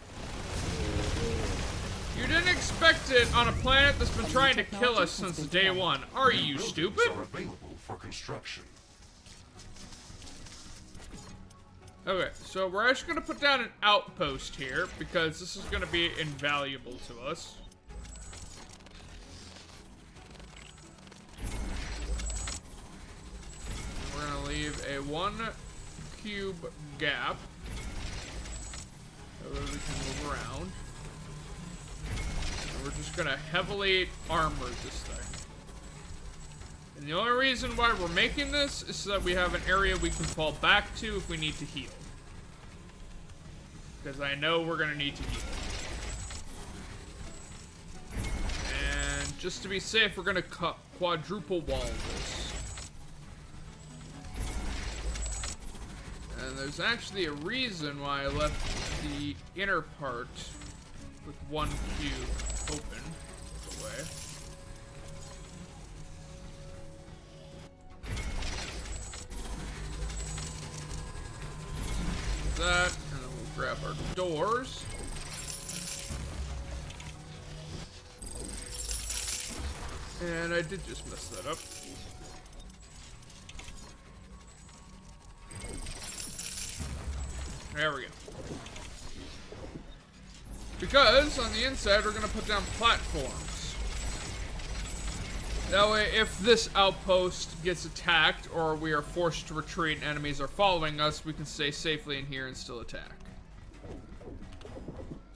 You didn't expect it on a planet that's been trying to kill us since day one. Are you Buildings stupid? are available for construction. Okay, so we're actually going to put down an outpost here because this is going to be invaluable to us. We're going to leave a 1 cube gap. That way we can move around. And we're just going to heavily armor this thing. And the only reason why we're making this is so that we have an area we can fall back to if we need to heal. Because I know we're going to need to heal. And just to be safe, we're going to quadruple wall this. And there's actually a reason why I left the inner part with 1 cube open away. That, and then we'll grab our doors. And I did just mess that up. There we go. Because on the inside we're gonna put down platforms. That way, if this outpost gets attacked or we are forced to retreat and enemies are following us, we can stay safely in here and still attack.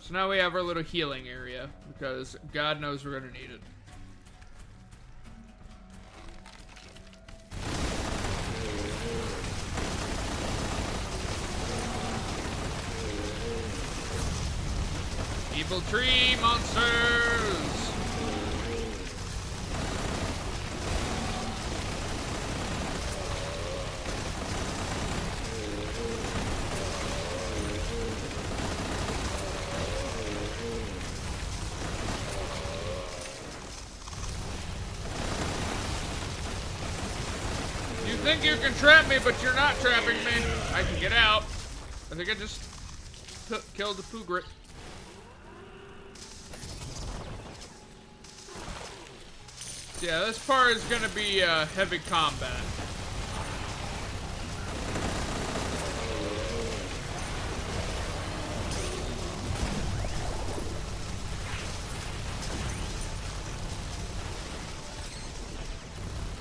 So now we have our little healing area because God knows we're gonna need it. Evil tree monsters! You think you can trap me, but you're not trapping me. I can get out. I think I just killed the Poogrit. Yeah, this part is gonna be heavy combat.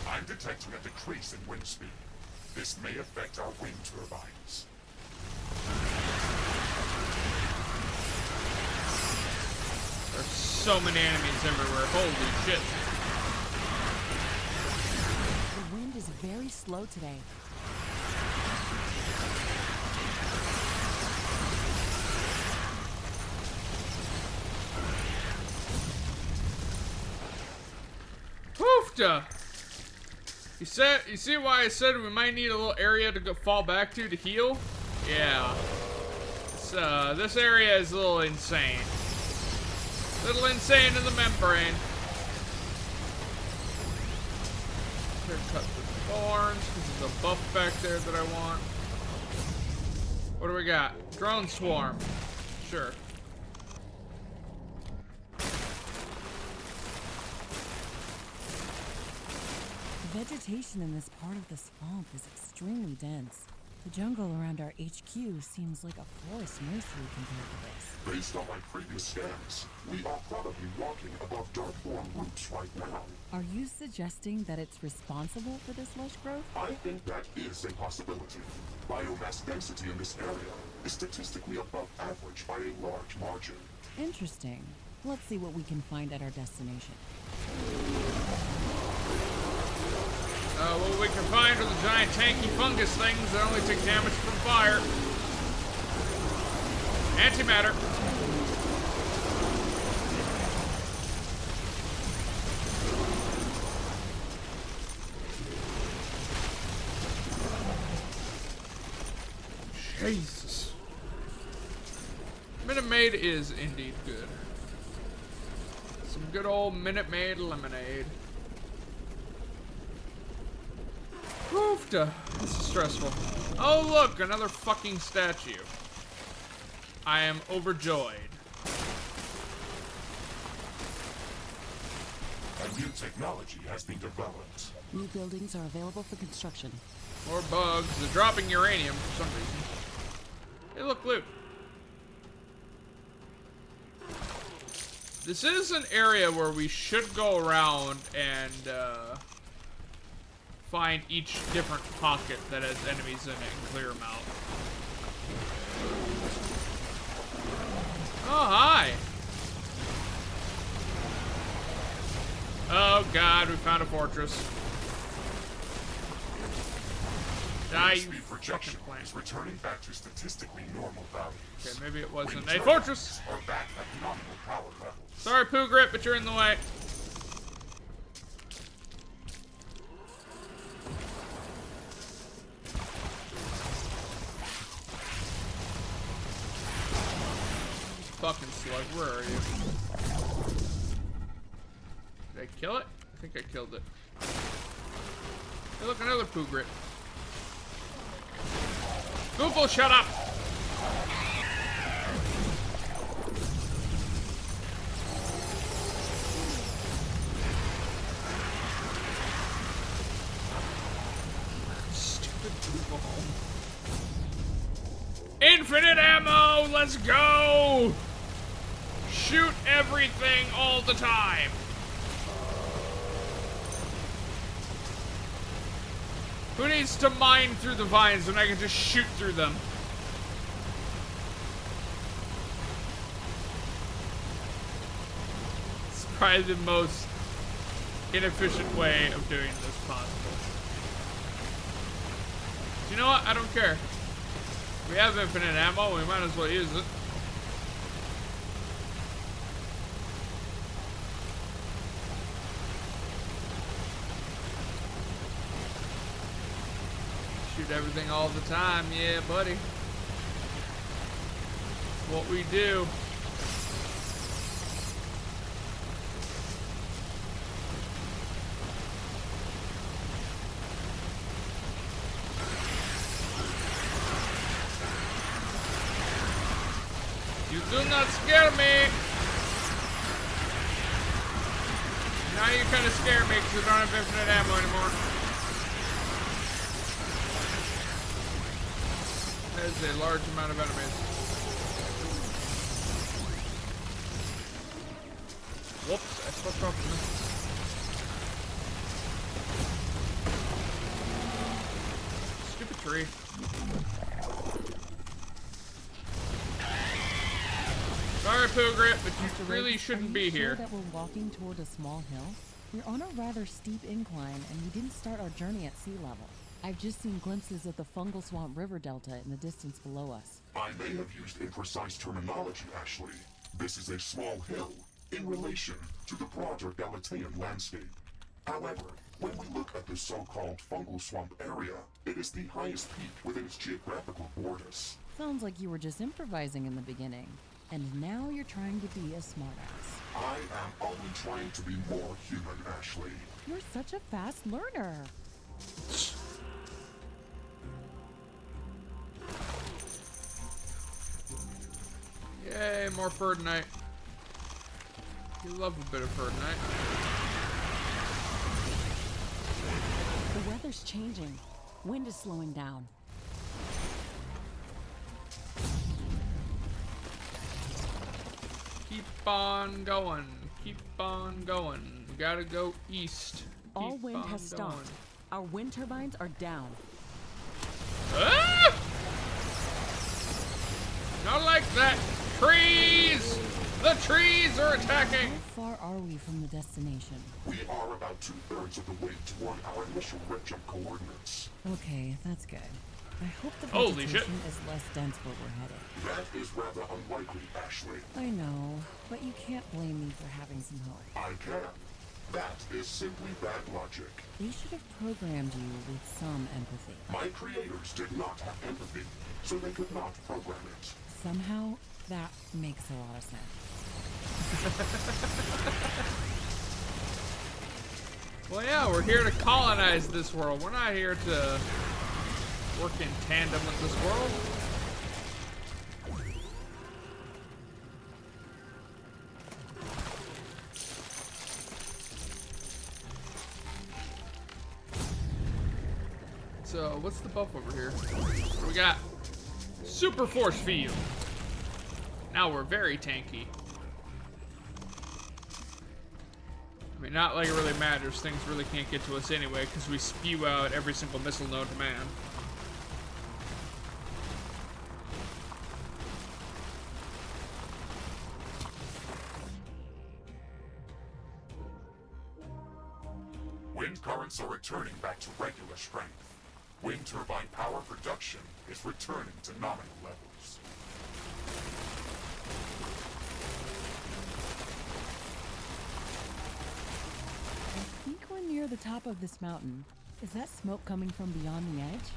I'm detecting a decrease in wind speed. This may affect our wind turbines. There's so many enemies everywhere. Holy shit. The wind is very slow today. Poofta! You see why I said we might need a little area to go fall back to heal? Yeah. This area is a little insane. Little insane in the membrane. Here, cut the thorns, because there's a buff back there that I want. What do we got? Drone swarm. Sure. The vegetation in this part of the swamp is extremely dense. The jungle around our HQ seems like a forest nursery compared to this. Based on my previous scans, we are probably walking above dark-form roots right now. Are you suggesting that it's responsible for this lush growth? I think that is a possibility. Biomass density in this area is statistically above average by a large margin. Interesting. Let's see what we can find at our destination. What we can find are the giant tanky fungus things that only take damage from fire. Antimatter. Jesus. Minute Maid is indeed good. Some good old Minute Maid lemonade. Oofta. This is stressful. Oh look, another fucking statue. I am overjoyed. A new technology has been developed. New buildings are available for construction. More bugs. They're dropping uranium for some reason. Hey, look, loot. This is an area where we should go around and find each different pocket that has enemies in it and clear them out. Oh, hi. Oh, God, we found a fortress. Die, you Speed fucking projection plant. is returning back to statistically normal values. Okay, maybe it wasn't Wind a fortress. turbines are back at nominal power levels. Sorry, Pooh Grip, but you're in the way. Fucking slug, where are you? Did I kill it? I think I killed it. Hey, look, another Pooh Grip. Google, shut up! Stupid Google. Infinite ammo! Let's go! Shoot everything all the time! Who needs to mine through the vines when I can just shoot through them? It's probably the most inefficient way of doing this possible. You know what? I don't care. We have infinite ammo, we might as well use it. Shoot everything all the time, yeah, buddy. That's what we do. You do not scare me. Now you kind of scare me because we don't have infinite ammo anymore. There's a large amount of enemies. Whoops, I slipped off this. Stupid tree. Sorry, Pooh Grip, but you really shouldn't be here. That we're walking toward a small hill? We're on a rather steep incline, and we didn't start our journey at sea level. I've just seen glimpses of the fungal swamp river delta in the distance below us. I may have used imprecise terminology, Ashley. This is a small hill in relation to the broader Galatean landscape. However, when we look at the so-called fungal swamp area, it is the highest peak within its geographical borders. Sounds like you were just improvising in the beginning, and now you're trying to be a smartass. I am only trying to be more human, Ashley. You're such a fast learner. Yay, more Ferdinite. You love a bit of Ferdinite. The weather's changing. Wind is slowing down. Keep on going. Keep on going. We gotta go east. All Keep wind on has going. stopped. Our wind turbines are down. Ah! Not like that. Trees! The trees are attacking! How far are we from the destination? We are about 2/3 of the way toward our initial red jump coordinates. Okay, that's good. I hope the Holy shit. vegetation is less dense where we're headed. That is rather unlikely, Ashley. I know, but you can't blame me for having some hope. I can. That is simply bad logic. They should have programmed you with some empathy. My creators did not have empathy, so they could not program it. Somehow, that makes a lot of sense. Well, yeah, we're here to colonize this world. We're not here to work in tandem with this world. So, what's the buff over here? What do we got? Super Force Field. Now we're very tanky. I mean, not like it really matters. Things really can't get to us anyway, because we spew out every single missile known to man. Wind currents are returning back to regular strength. Wind turbine power production is returning to nominal levels. I think we're near the top of this mountain. Is that smoke coming from beyond the edge?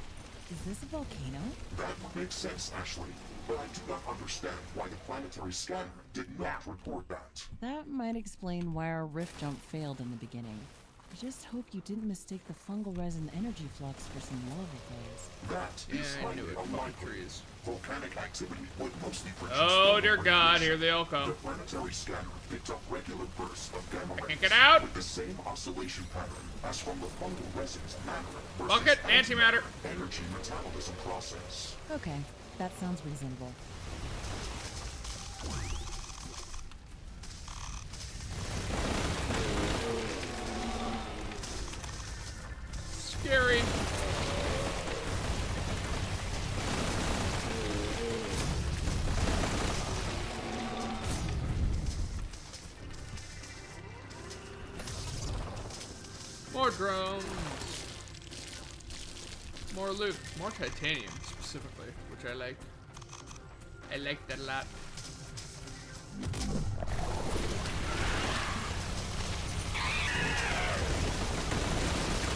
Is this a volcano? That would make sense, Ashley, but I do not understand why the planetary scanner did not report that. That might explain why our rift jump failed in the beginning. I just hope you didn't mistake the fungal resin energy flux for some lava phase. That is Yeah, I knew highly it. unlikely. Trees. Volcanic activity would mostly produce Oh dear gamma God, radiation. here they all The come. planetary scanner picked up regular bursts of gamma rays can't get out. with the same oscillation pattern as from the fungal resin's matter Bucket, antimatter. energy metabolism process. Okay, that sounds reasonable. Scary. More drones. More loot. More titanium, specifically, which I like. I like that a lot.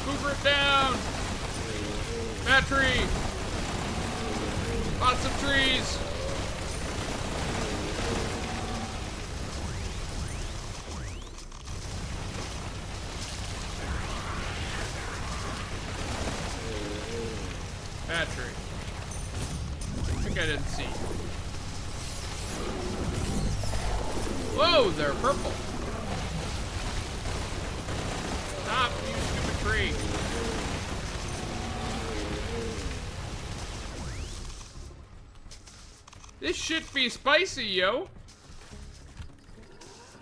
Hoover it down! Battery! Lots of trees! Battery. I think I didn't see. Whoa, they're purple. Stop, you stupid tree. This shit be spicy, yo.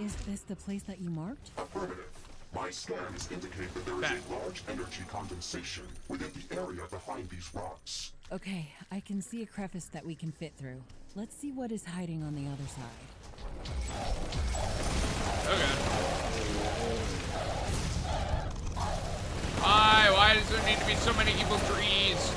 Is this the place that you marked? Affirmative. My scans indicate that there is Back. a large energy condensation within the area behind these rocks. Okay, I can see a crevice that we can fit through. Let's see what is hiding on the other side. Okay. Why does there need to be so many evil trees?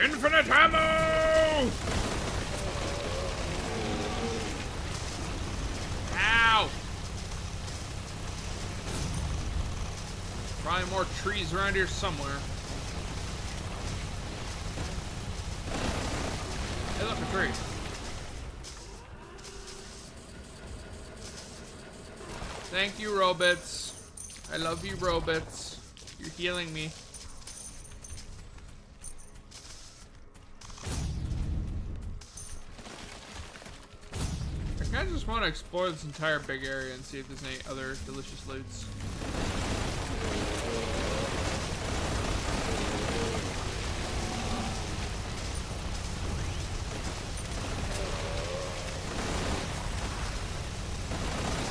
Infinite ammo! Ow! Probably more trees around here somewhere. Hey, look, a tree. Thank you, robots. I love you, robots. You're healing me. I kinda just want to explore this entire big area and see if there's any other delicious loots.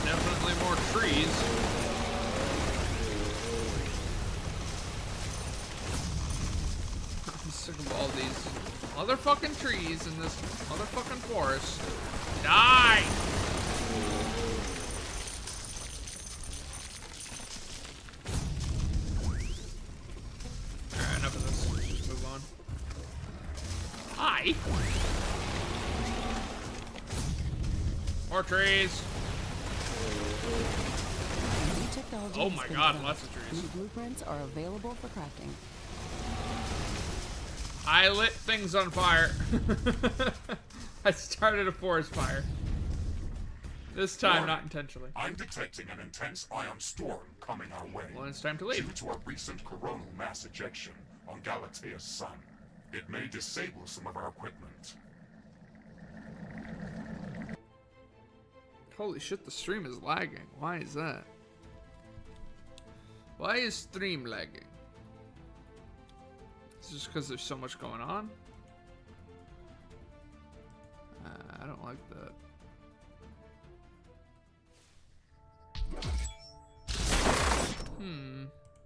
Definitely more trees. I'm sick of all these motherfucking trees in this motherfucking forest. Die! Alright, enough of this. Let's just move on. Hi! More trees. New technology Oh has my been God, developed. lots of trees. New blueprints are available for crafting. I lit things on fire. I started a forest fire. This time, not intentionally. I'm detecting an intense ion storm coming our way. Well, it's time to leave. Due to a recent coronal mass ejection on Galatea's sun, it may disable some of our equipment. Holy shit, the stream is lagging. Why is that? Why is stream lagging? Is it just because there's so much going on? I don't like that.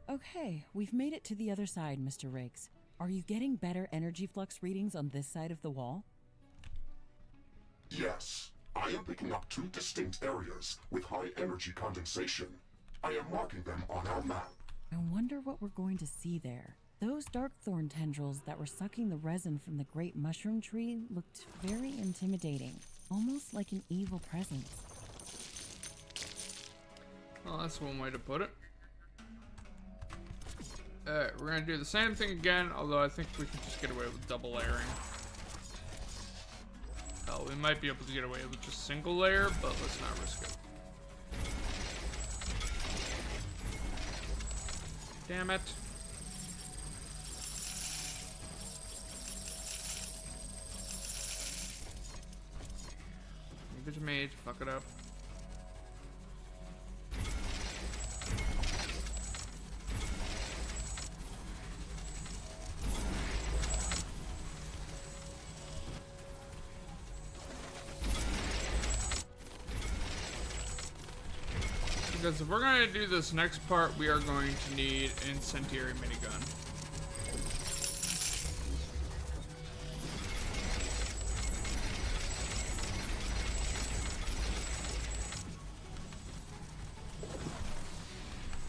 Okay, we've made it to the other side, Mr. Riggs. Are you getting better energy flux readings on this side of the wall? Yes, I am picking up two distinct areas with high energy condensation. I am marking them on our map. I wonder what we're going to see there. Those dark thorn tendrils that were sucking the resin from the great mushroom tree looked very intimidating, almost like an evil presence. Well, that's one way to put it. Alright, we're gonna do the same thing again, although I think we can just get away with double layering. Hell, we might be able to get away with just single layer, but let's not risk it. Damn it. Leave it to me to fuck it up. Because if we're going to do this next part, we are going to need an incendiary minigun.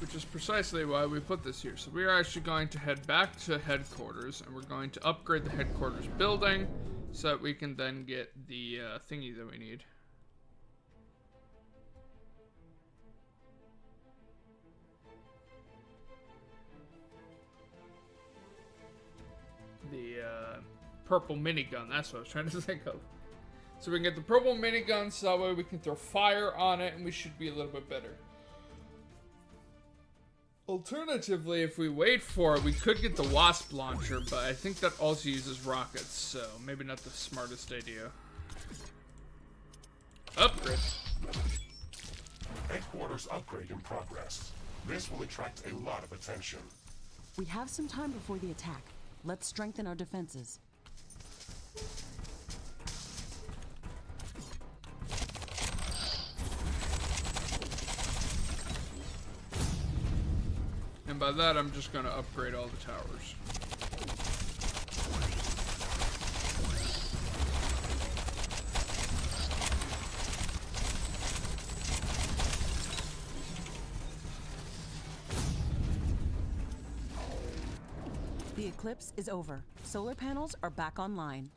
Which is precisely why we put this here. So we are actually going to head back to headquarters, and we're going to upgrade the headquarters building so that we can then get the thingy that we need. The purple minigun, that's what I was trying to think of. So we can get the purple minigun so that way we can throw fire on it and we should be a little bit better. Alternatively, if we wait for it, we could get the wasp launcher, but I think that also uses rockets, so maybe not the smartest idea. Upgrade. Headquarters upgrade in progress. This will attract a lot of attention. We have some time before the attack. Let's strengthen our defenses. And by that, I'm just going to upgrade all the towers. The eclipse is over. Solar panels are back online.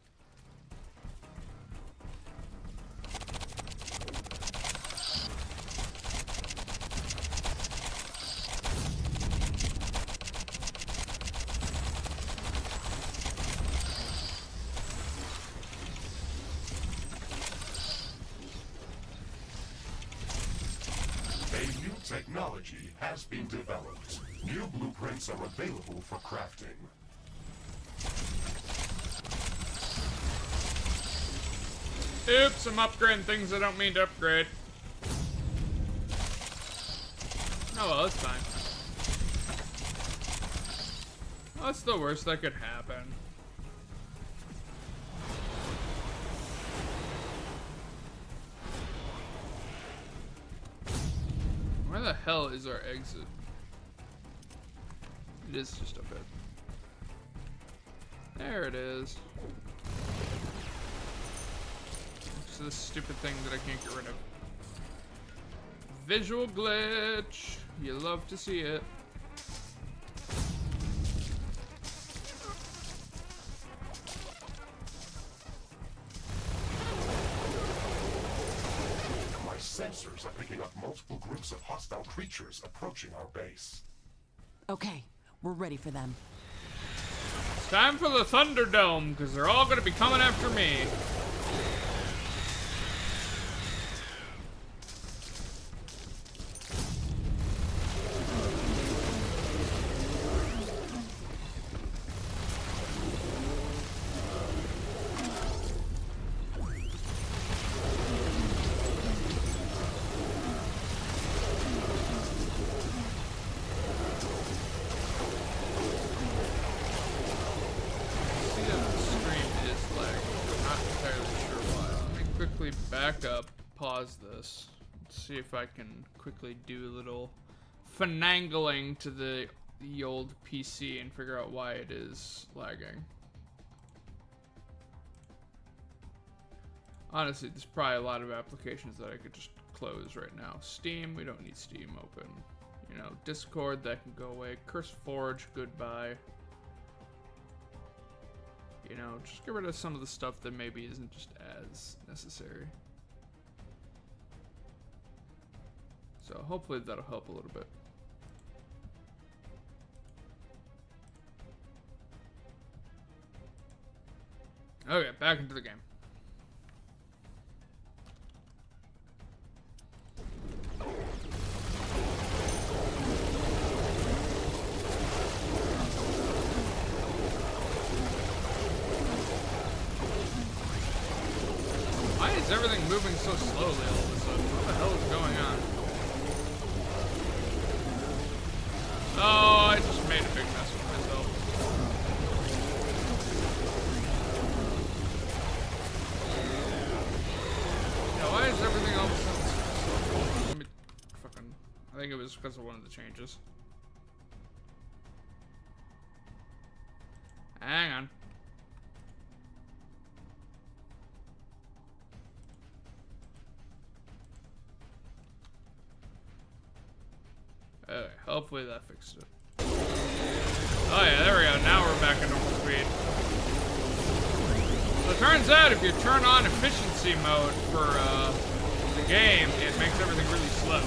A new technology has been developed. New blueprints are available for crafting. Oops, I'm upgrading things I don't mean to upgrade. Oh well, it's fine. What's the worst that could happen? Where the hell is our exit? It is just up there. There it is. It's this stupid thing that I can't get rid of. Visual glitch. You love to see it. My sensors are picking up multiple groups of hostile creatures approaching our base. Okay, we're ready for them. It's time for the Thunderdome, because they're all going to be coming after me. quickly back up, pause this. Let's see if I can quickly do a little finagling to the old PC and figure out why it is lagging. Honestly, there's probably a lot of applications that I could just close right now. Steam, we don't need Steam open. You know, Discord, that can go away. CurseForge, goodbye. You know, just get rid of some of the stuff that maybe isn't just as necessary. So hopefully that'll help a little bit. Okay, back into the game. Why is everything moving so slowly all of a sudden? What the hell is going on? Oh, I just made a big mess with myself. Yeah, why is everything all of a sudden so slow? Let me fucking... I think it was because of one of the changes. Hang on. Okay, hopefully that fixed it. Oh yeah, there we go. Now we're back at normal speed. So it turns out if you turn on efficiency mode for the game, it makes everything really slow.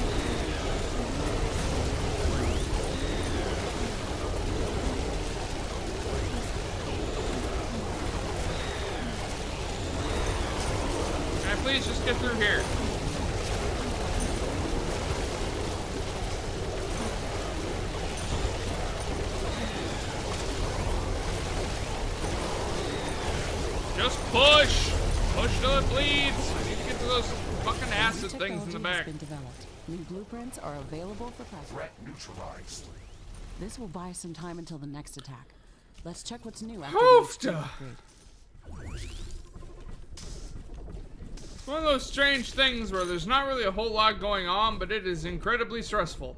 Can I please just get through here? Just push! Push till it bleeds! I need to get to those fucking acid things in the back. Has been developed. New blueprints are available for practice. Threat neutralized. This will buy some time until the next attack. Let's check what's new after the extreme upgrade. It's one of those strange things where there's not really a whole lot going on, but it is incredibly stressful.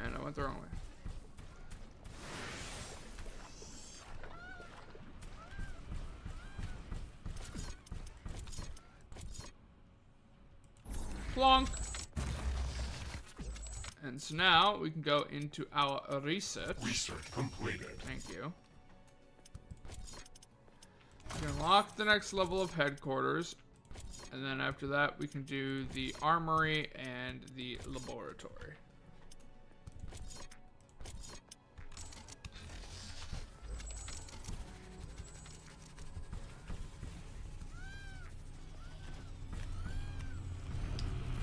And I went the wrong way. Plonk. And so now we can go into our research. Research completed. Thank you. We can unlock the next level of headquarters. And then after that, we can do the armory and the laboratory.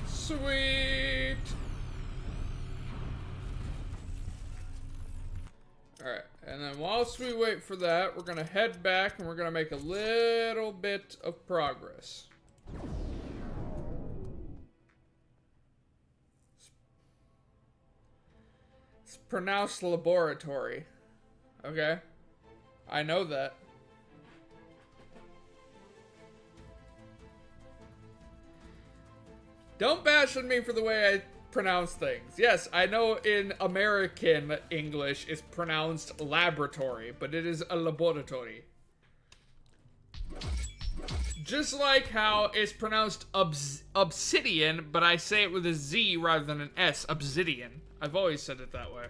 Sweet! Alright, and then whilst we wait for that, we're gonna head back and we're gonna make a little bit of progress. It's pronounced laboratory. Okay? I know that. Don't bash on me for the way I pronounce things. Yes, I know in American English it's pronounced laboratory, but it is a laboratory. Just like how it's pronounced obsidian, but I say it with a Z rather than an S, obsidian. I've always said it that way.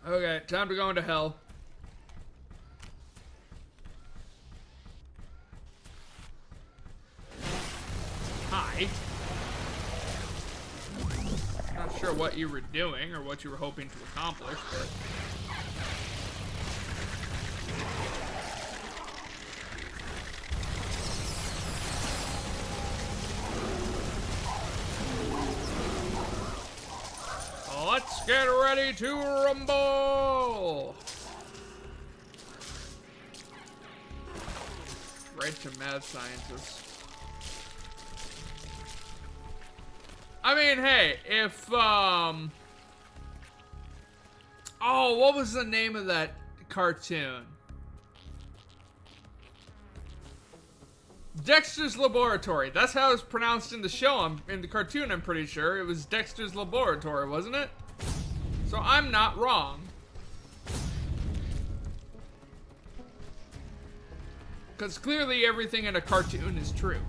Okay, time to go into hell. Hi. Not sure what you were doing or what you were hoping to accomplish, but... Let's get ready to rumble! Right to mad scientists. I mean, hey, if, oh, what was the name of that cartoon? Dexter's Laboratory. That's how it's pronounced in the show. In the cartoon, I'm pretty sure. It was Dexter's Laboratory, wasn't it? So I'm not wrong. Because clearly everything in a cartoon is true.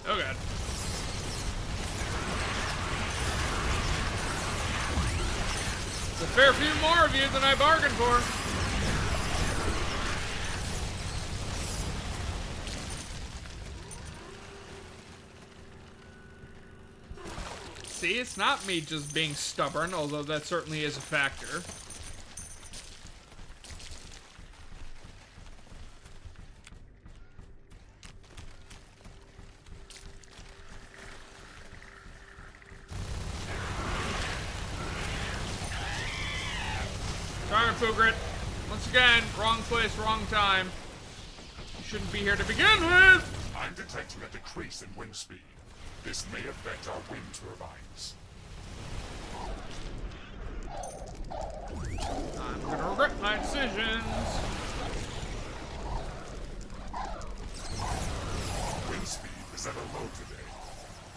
Oh god. It's a fair few more of you than I bargained for. See, it's not me just being stubborn, although that certainly is a factor. Sorry, Pugrit. Once again, wrong place, wrong time. You shouldn't be here to begin with! I'm detecting a decrease in wind speed. This may affect our wind turbines. I'm gonna regret my decisions. Wind speed is at a low today.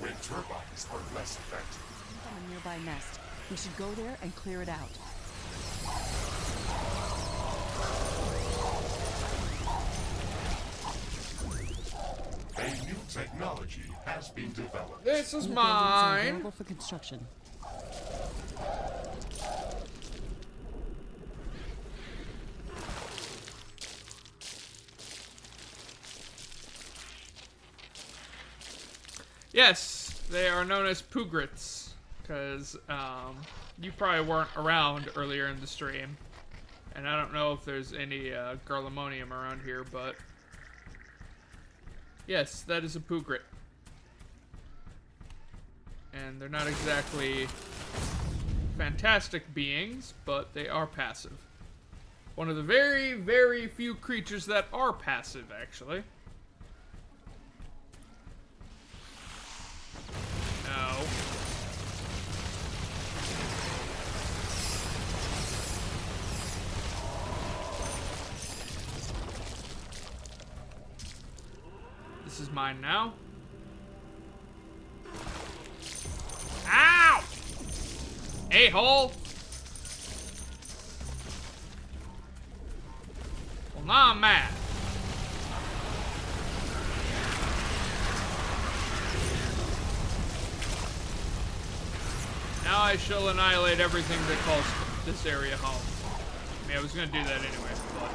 Wind turbines are less effective. From a nearby nest. We should go there and clear it out. A new technology has been developed. This is New buildings are mine. available for construction. Yes, they are known as Pugrits, because you probably weren't around earlier in the stream, and I don't know if there's any Garlemonium around here, but yes, that is a Pugrit. And they're not exactly fantastic beings, but they are passive. One of the very, very few creatures that are passive, actually. No. This is mine now. Ow! A-hole! Well, now I'm mad. Now I shall annihilate everything that calls this area home. I mean, I was gonna do that anyway, but...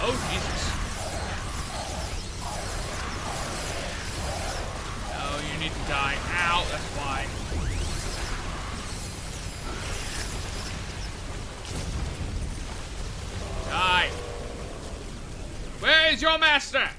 Oh, Jesus. Oh, you need to die. Ow, that's why. Die. Where is your master?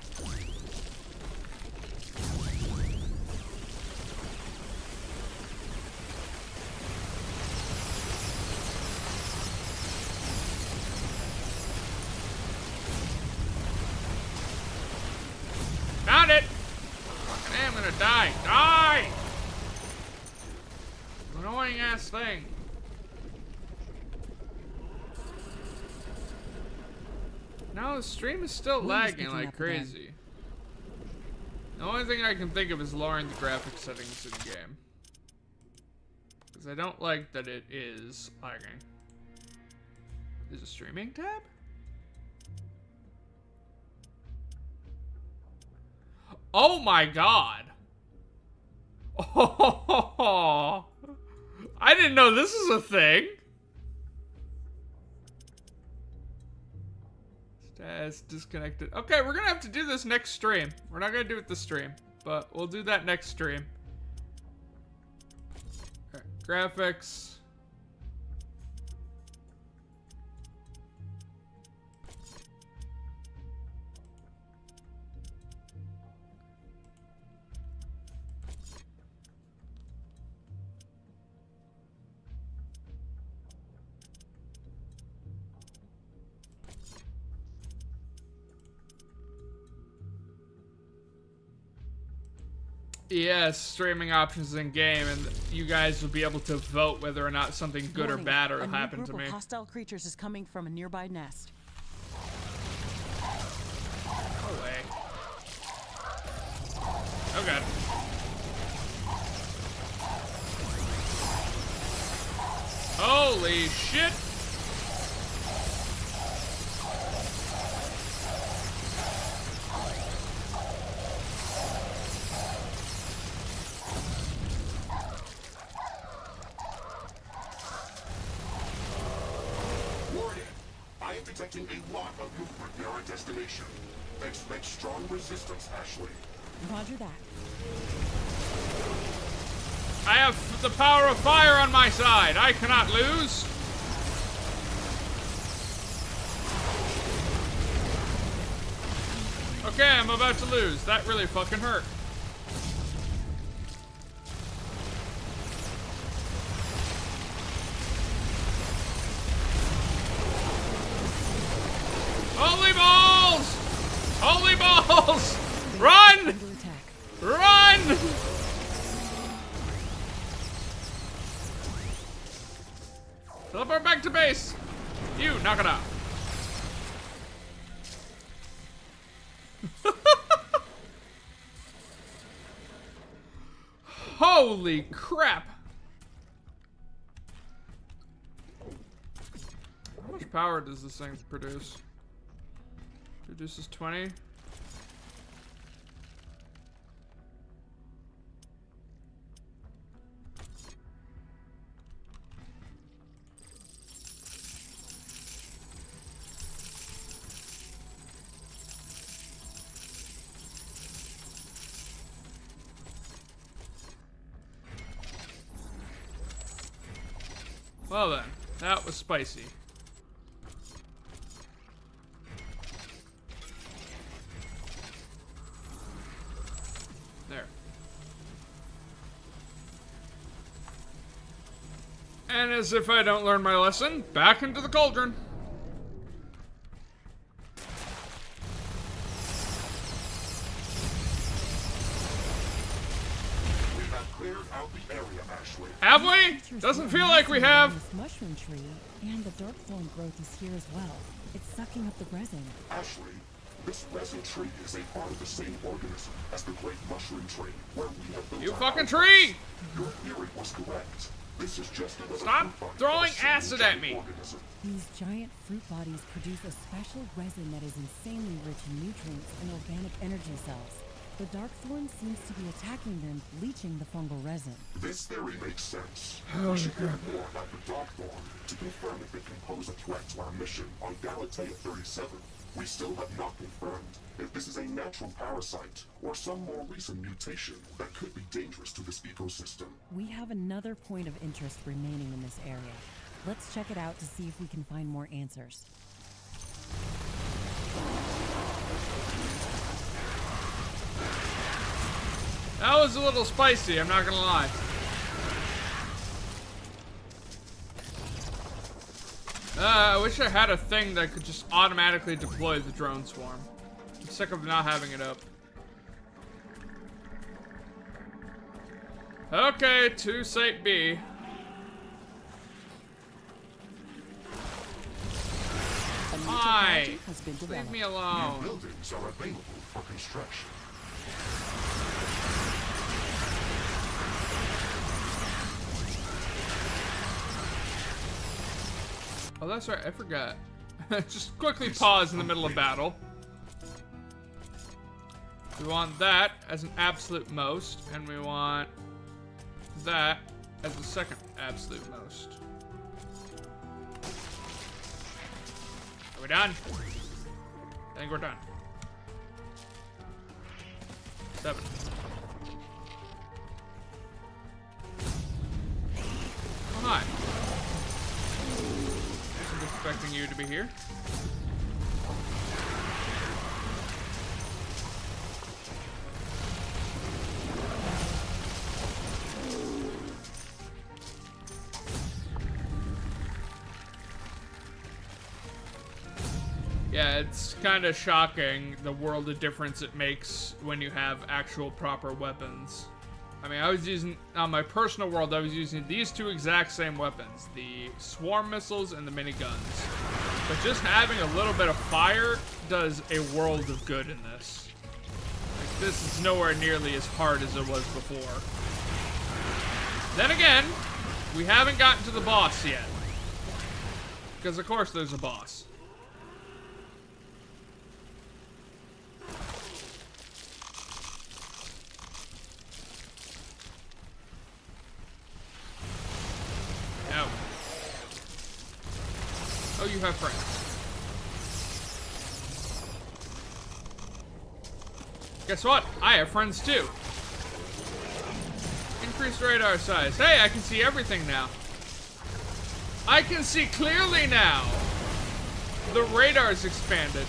Found it! Fucking A, I'm gonna die. Die! Annoying ass thing. No, the stream is still Wind is lagging picking like up again. crazy. The only thing I can think of is lowering the graphics settings in the game. Because I don't like that it is lagging. There's a streaming tab? Oh my god! Oh, I didn't know this is a thing. It's disconnected. Okay, we're gonna have to do this next stream. We're not gonna do it this stream, but we'll do that next stream. Alright, graphics. Yes, streaming options in game, and you guys will be able to vote whether or not something good or Warning, bad will a new happen group to of me. hostile creatures is coming from a nearby nest. No way. Oh god. Holy shit! Warning! I am detecting a lot of movement near our destination. Expect strong resistance, Ashley. Roger that. I have the power of fire on my side. I cannot lose. Okay, I'm about to lose. That really fucking hurt. Holy balls! Holy balls! Run! Under attack. Run! Teleport back to base! You, knock it off. Holy crap! How much power does this thing produce? Produces 20. Well then, that was spicy. There. And as if I don't learn my lesson, back into the cauldron. We have cleared out the area, Ashley. Have we? Creatures Doesn't were feel like we nesting around have. This mushroom tree, and the darkthorn growth is here as well. It's sucking up the resin. Ashley, this resin tree is a part of the same organism as the great mushroom tree, where we have built You our fucking own tree! base. Your theory was correct. This is just another Stop fruit body throwing of a single acid at giant me. organism. These giant fruit bodies produce a special resin that is insanely rich in nutrients and organic energy cells. The darkthorn seems to be attacking them, leaching the fungal resin. This theory makes sense. We should learn more about the Darkthorn to confirm if it can pose a threat to our mission on Galatea 37. We still have not confirmed if this is a natural parasite or some more recent mutation that could be dangerous to this ecosystem. We have another point of interest remaining in this area. Let's check it out to see if we can find more answers. That was a little spicy, I'm not gonna lie. I wish I had a thing that could just automatically deploy the drone swarm. I'm sick of not having it up. Okay, to Site B. A new Hi. technology has been Leave developed. me New alone. buildings are available for construction. Oh, that's right, I forgot. Just quickly pause in the middle of battle. We want that as an absolute most, and we want that as the second absolute most. Are we done? I think we're done. 7. Oh, hi. Wasn't expecting you to be here. Yeah, it's kind of shocking the world of difference it makes when you have actual proper weapons. I mean, I was using, on my personal world, I was using these 2 exact same weapons. The swarm missiles and the miniguns. But just having a little bit of fire does a world of good in this. Like, this is nowhere nearly as hard as it was before. Then again, we haven't gotten to the boss yet. Because of course there's a boss. No. Oh, you have friends. Guess what? I have friends too. Increased radar size. Hey, I can see everything now. I can see clearly now. The radar's expanded.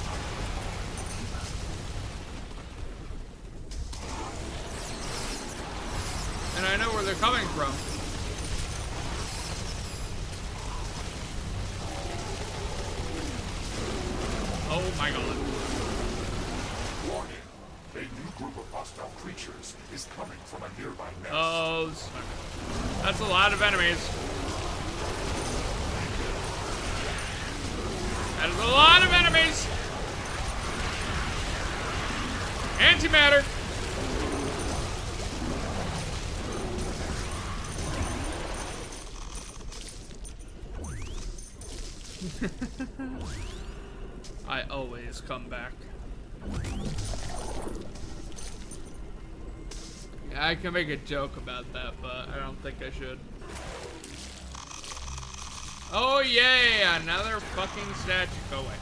And I know where they're coming from. Oh my god. Warning. A new group of hostile creatures is coming from a nearby nest. Oh, that's a lot of enemies. That is a lot of enemies. Antimatter. I always come back. Yeah, I can make a joke about that, but I don't think I should. Oh yay! Another fucking statue. Go away.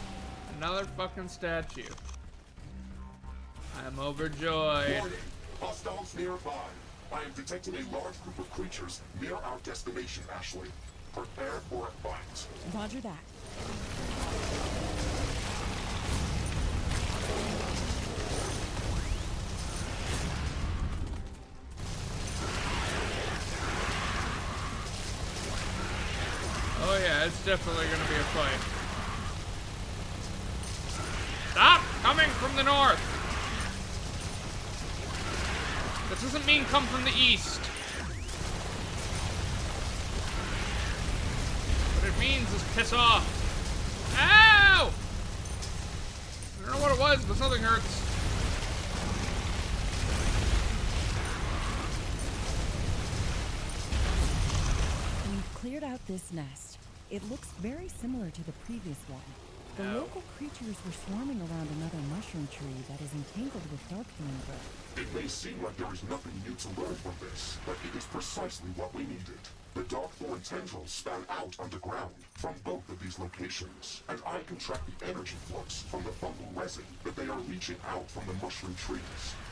Another fucking statue. I'm overjoyed. Warning. Hostiles nearby. I am detecting a large group of creatures near our destination, Ashley. Prepare for a fight. Roger that. Oh yeah, it's definitely gonna be a fight. Stop coming from the north! That doesn't mean come from the east. What it means is piss off. Ow! I don't know what it was, but something hurts. We've cleared out this nest. It looks very similar to the previous one. The Oh. local creatures were swarming around another mushroom tree that is entangled with dark thorn growth. It may seem like there is nothing new to learn from this, but it is precisely what we needed. The Darkthorn tendrils span out underground from both of these locations, and I can track the energy flux from the fungal resin that they are leaching out from the mushroom trees.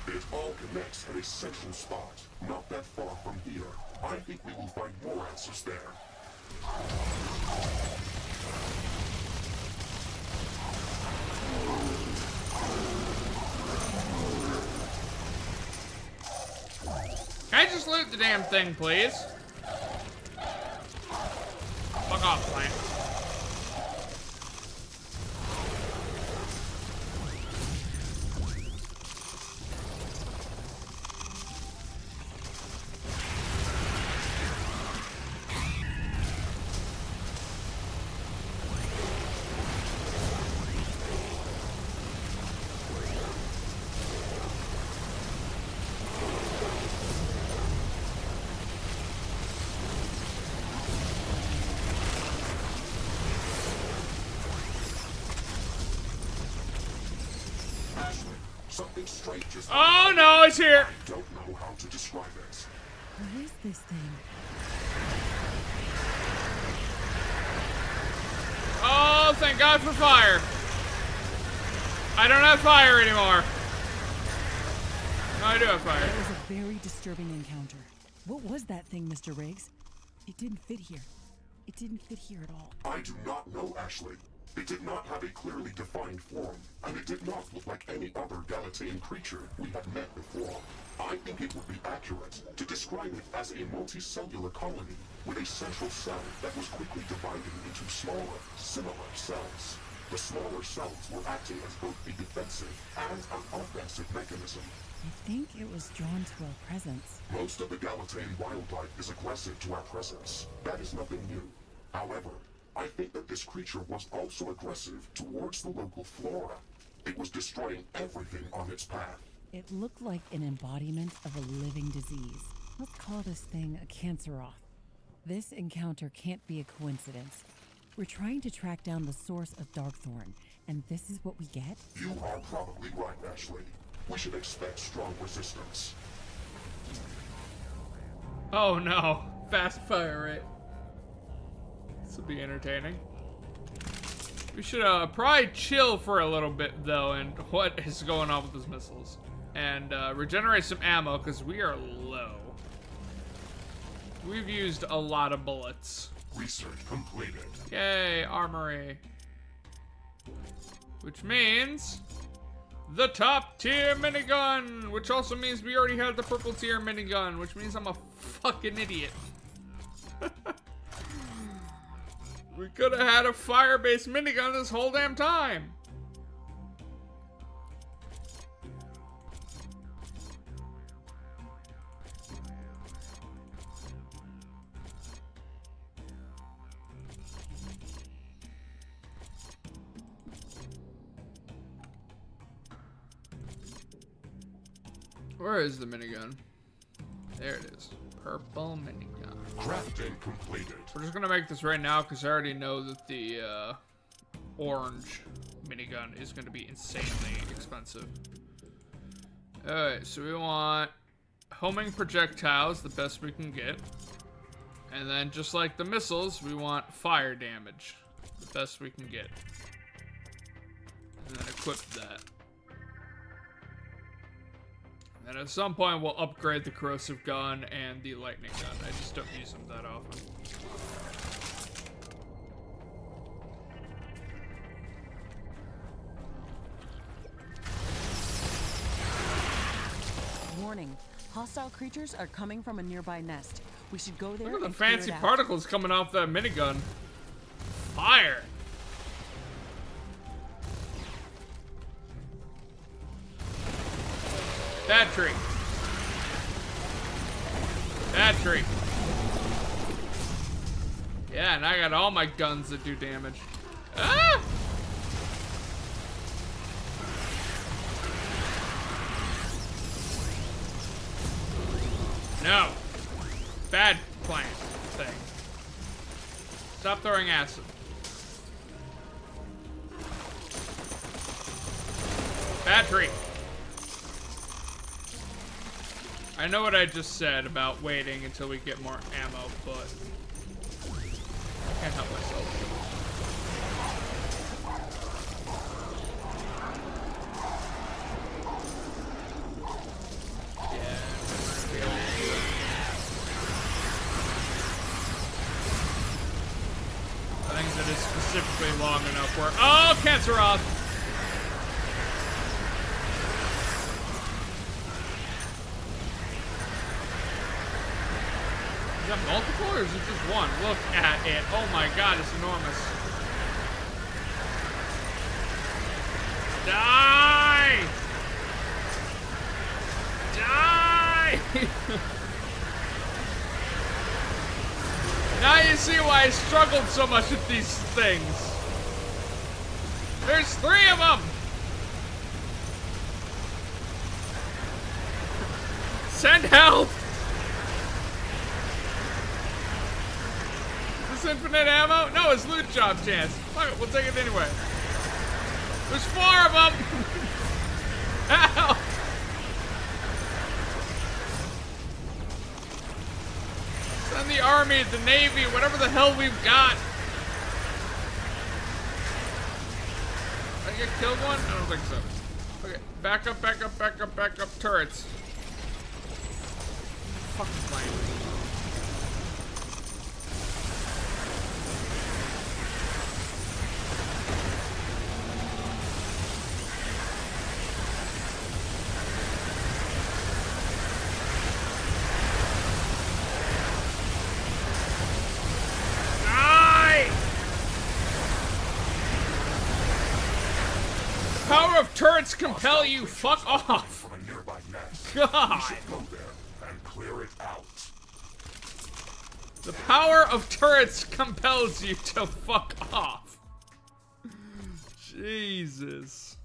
It all connects at a central spot, not that far from here. I think we will find more answers there. Can I just loot the damn thing, please? Fuck off, plant. Something strange is Oh no, it's here! I don't know how to describe it. What is this thing? Oh, thank God for fire. I don't have fire anymore. No, I do have fire. That was a very disturbing encounter. What was that thing, Mr. Riggs? It didn't fit here. It didn't fit here at all. I do not know, Ashley. It did not have a clearly defined form, and it did not look like any other Galataean creature we had met before. I think it would be accurate to describe it as a multicellular colony with a central cell that was quickly divided into smaller, similar cells. The smaller cells were acting as both a defensive and an offensive mechanism. I think it was drawn to our presence. Most of the Galataean wildlife is aggressive to our presence. That is nothing new. However, I think that this creature was also aggressive towards the local flora. It was destroying everything on its path. It looked like an embodiment of a living disease. Let's call this thing a canceroth. This encounter can't be a coincidence. We're trying to track down the source of Darkthorn, and this is what we get? You are probably right, Ashley. We should expect strong resistance. Oh no. Fast fire rate. This will be entertaining. We should probably chill for a little bit though, and what is going on with those missiles. And regenerate some ammo, because we are low. We've used a lot of bullets. Research completed. Yay, armory. Which means the top tier minigun, which also means we already had the purple tier minigun, which means I'm a fucking idiot. We could have had a fire-based minigun this whole damn time. Where is the minigun? There it is. Purple minigun. Crafting completed. We're just gonna make this right now because I already know that the orange minigun is gonna be insanely expensive. Alright, so we want homing projectiles, the best we can get. And then just like the missiles, we want fire damage, the best we can get. And then equip that. And at some point, we'll upgrade the corrosive gun and the lightning gun. I just don't use them that often. Warning. Hostile creatures are coming from a nearby nest. We should go there. Look at the and clear fancy it out. particles coming off that minigun. Fire! Battery. Battery. Yeah, and I got all my guns that do damage. Ah! No. Bad plan thing. Stop throwing acid. Battery. I know what I just said about waiting until we get more ammo, but I can't help myself. I think that is specifically long enough where... Oh, Canceroth! Is that multiple or is it just one? Look at it. Oh my god, it's enormous. Die! Die! Now you see why I struggled so much with these things. There's 3 of them! Send help! Is this infinite ammo? No, it's loot job chance. Fuck it, we'll take it anyway. There's 4 of them! Help! Send the army, the navy, whatever the hell we've got. I get killed one? I don't think so. Okay, back up, back up, back up, back up, turrets. Fucking flying. Power of turrets compel you. Fuck off. From a nearby nest. God. You should go there and clear it out. The power of turrets compels you to fuck off. Jesus.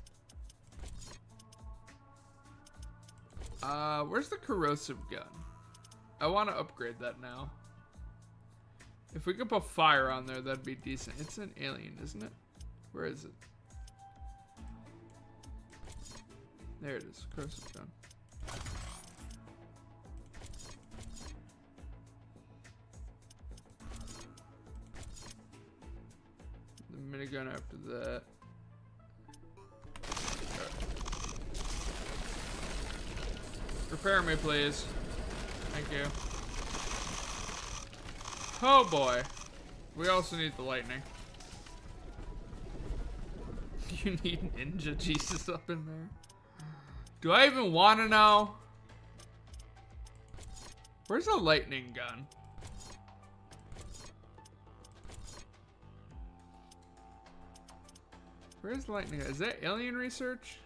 Where's the corrosive gun? I want to upgrade that now. If we could put fire on there, that'd be decent. It's an alien, isn't it? Where is it? There it is. Corrosive gun. The minigun after that. Repair me, please. Thank you. Oh boy. We also need the lightning. You need Ninja Jesus up in there. Do I even want to know? Where's the lightning gun? Where's the lightning gun? Is that alien research?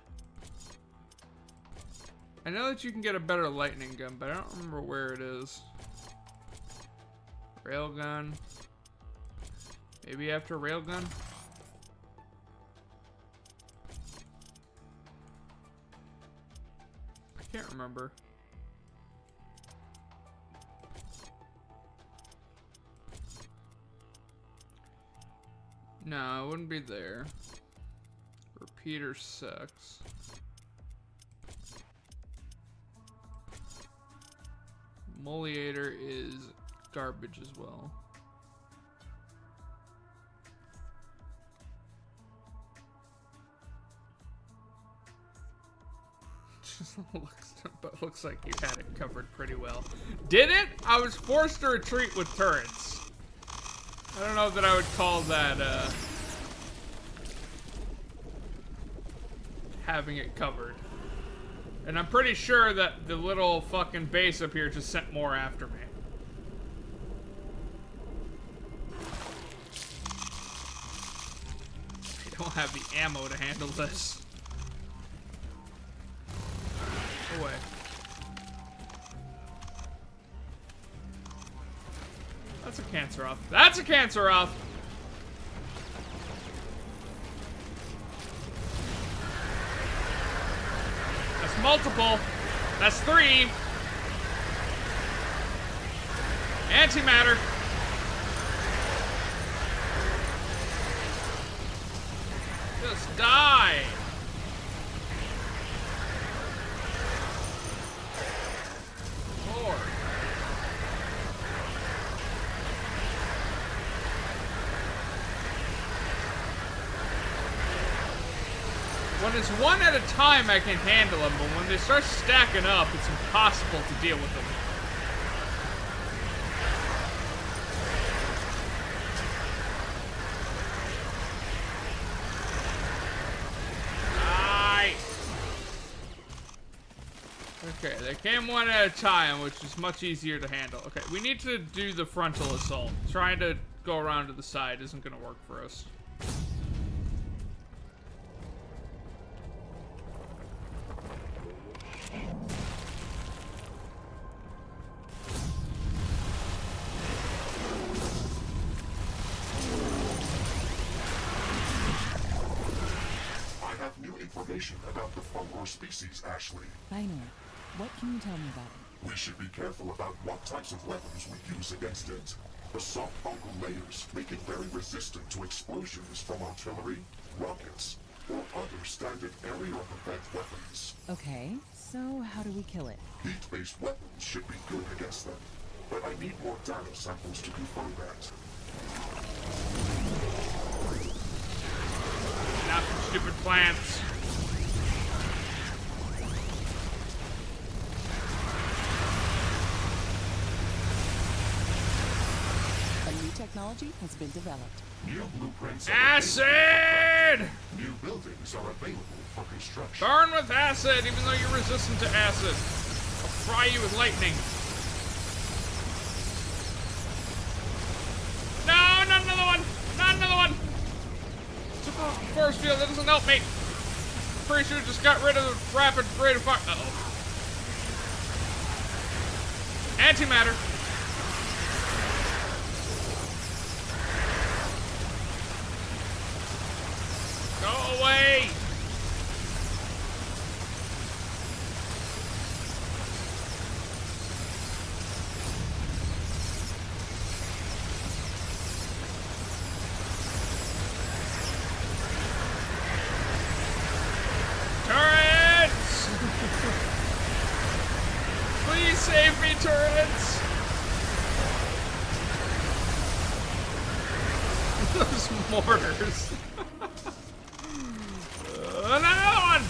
I know that you can get a better lightning gun, but I don't remember where it is. Railgun. Maybe after railgun? I can't remember. No, it wouldn't be there. Repeater sucks. Emoliator is garbage as well. But looks like you had it covered pretty well. Did it? I was forced to retreat with turrets. I don't know that I would call that having it covered. And I'm pretty sure that the little fucking base up here just sent more after me. I don't have the ammo to handle this. Go away. That's a cancer off. That's a cancer off! That's multiple. That's 3. Antimatter. Just die. Lord. When it's one at a time, I can handle them, but when they start stacking up, it's impossible to deal with them. Die! Okay, they came one at a time, which is much easier to handle. Okay, we need to do the frontal assault. Trying to go around to the side isn't going to work for us. About the fungal species, Ashley. Finally. What can you tell me about it? We should be careful about what types of weapons we use against it. The soft fungal layers make it very resistant to explosions from artillery, rockets, or other standard area of effect weapons. Okay, so how do we kill it? Heat-based weapons should be good against them, but I need more data samples to confirm that. Not the stupid plants. A new technology has been developed. New blueprints are Acid! New buildings are available for construction. Burn with acid, even though you're resistant to acid. I'll fry you with lightning. No, not another one! Not another one! Super force field, that doesn't help me. Pretty sure just got rid of the rapid rate of fire. Uh-oh. Antimatter. Go away! Turrets! Please save me, turrets! Those mortars. Another one!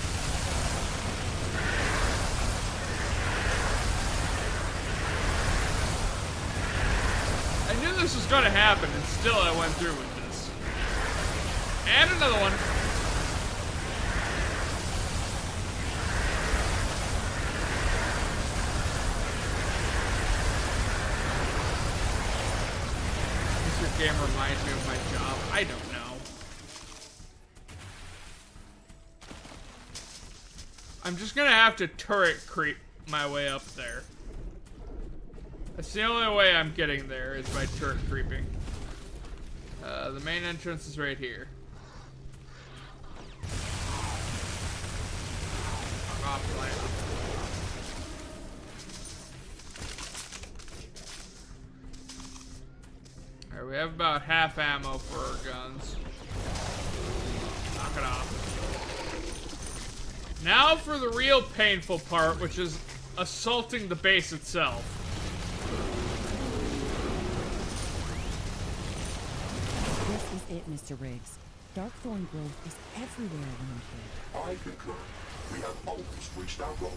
I knew this was gonna happen, and still I went through with this. And another one. This game reminds me of my job. I don't know. I'm just gonna have to turret creep my way up there. That's the only way I'm getting there, is by turret creeping. The main entrance is right here. Off planet. Alright, we have about half ammo for our guns. Knock it off. Now for the real painful part, which is assaulting the base itself. This is it, Mr. Riggs. Darkthorn growth is everywhere around here. I concur. We have almost reached our goal.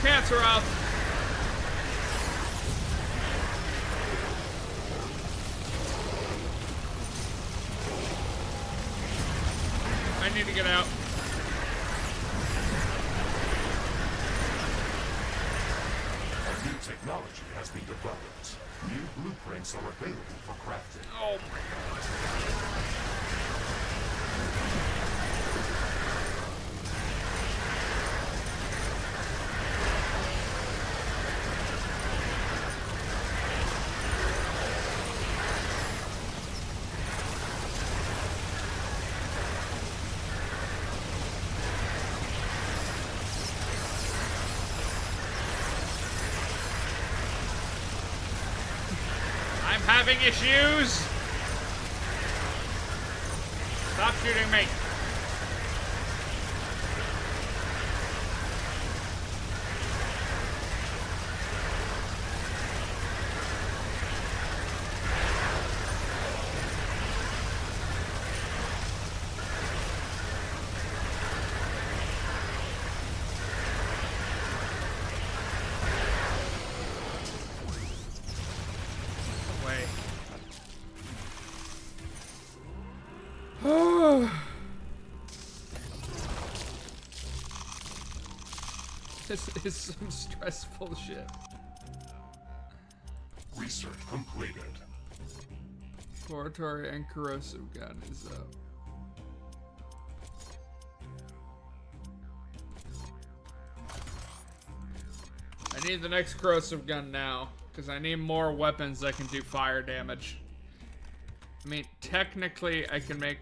Cancer out. I need to get out. A new technology has been developed. New blueprints are available for crafting. Oh my having issues. Stop shooting me. This is some stressful shit. Research completed. Laboratory and corrosive gun is up. I need the next corrosive gun now, because I need more weapons that can do fire damage. I mean, technically, I can make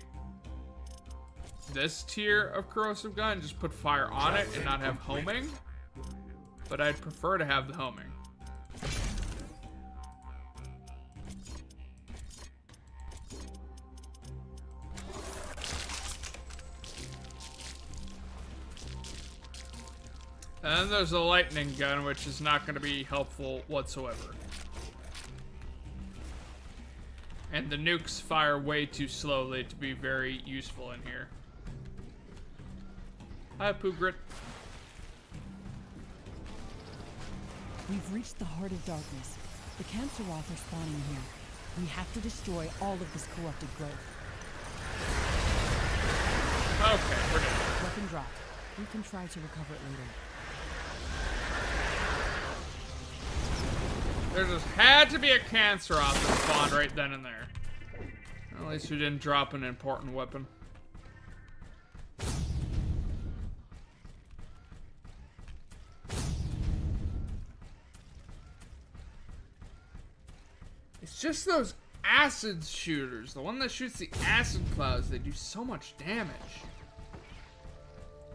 this tier of corrosive gun and just put fire on it and not have homing. But I'd prefer to have the homing. And then there's a lightning gun, which is not going to be helpful whatsoever. And the nukes fire way too slowly to be very useful in here. Hi, Poogrit. We've reached the heart of darkness. The Canceroth are spawning here. We have to destroy all of this corrupted growth. Okay, we're done. Weapon dropped. We can try to recover it later. There just had to be a Canceroth that spawned right then and there. At least we didn't drop an important weapon. It's just those acid shooters. The one that shoots the acid clouds, they do so much damage.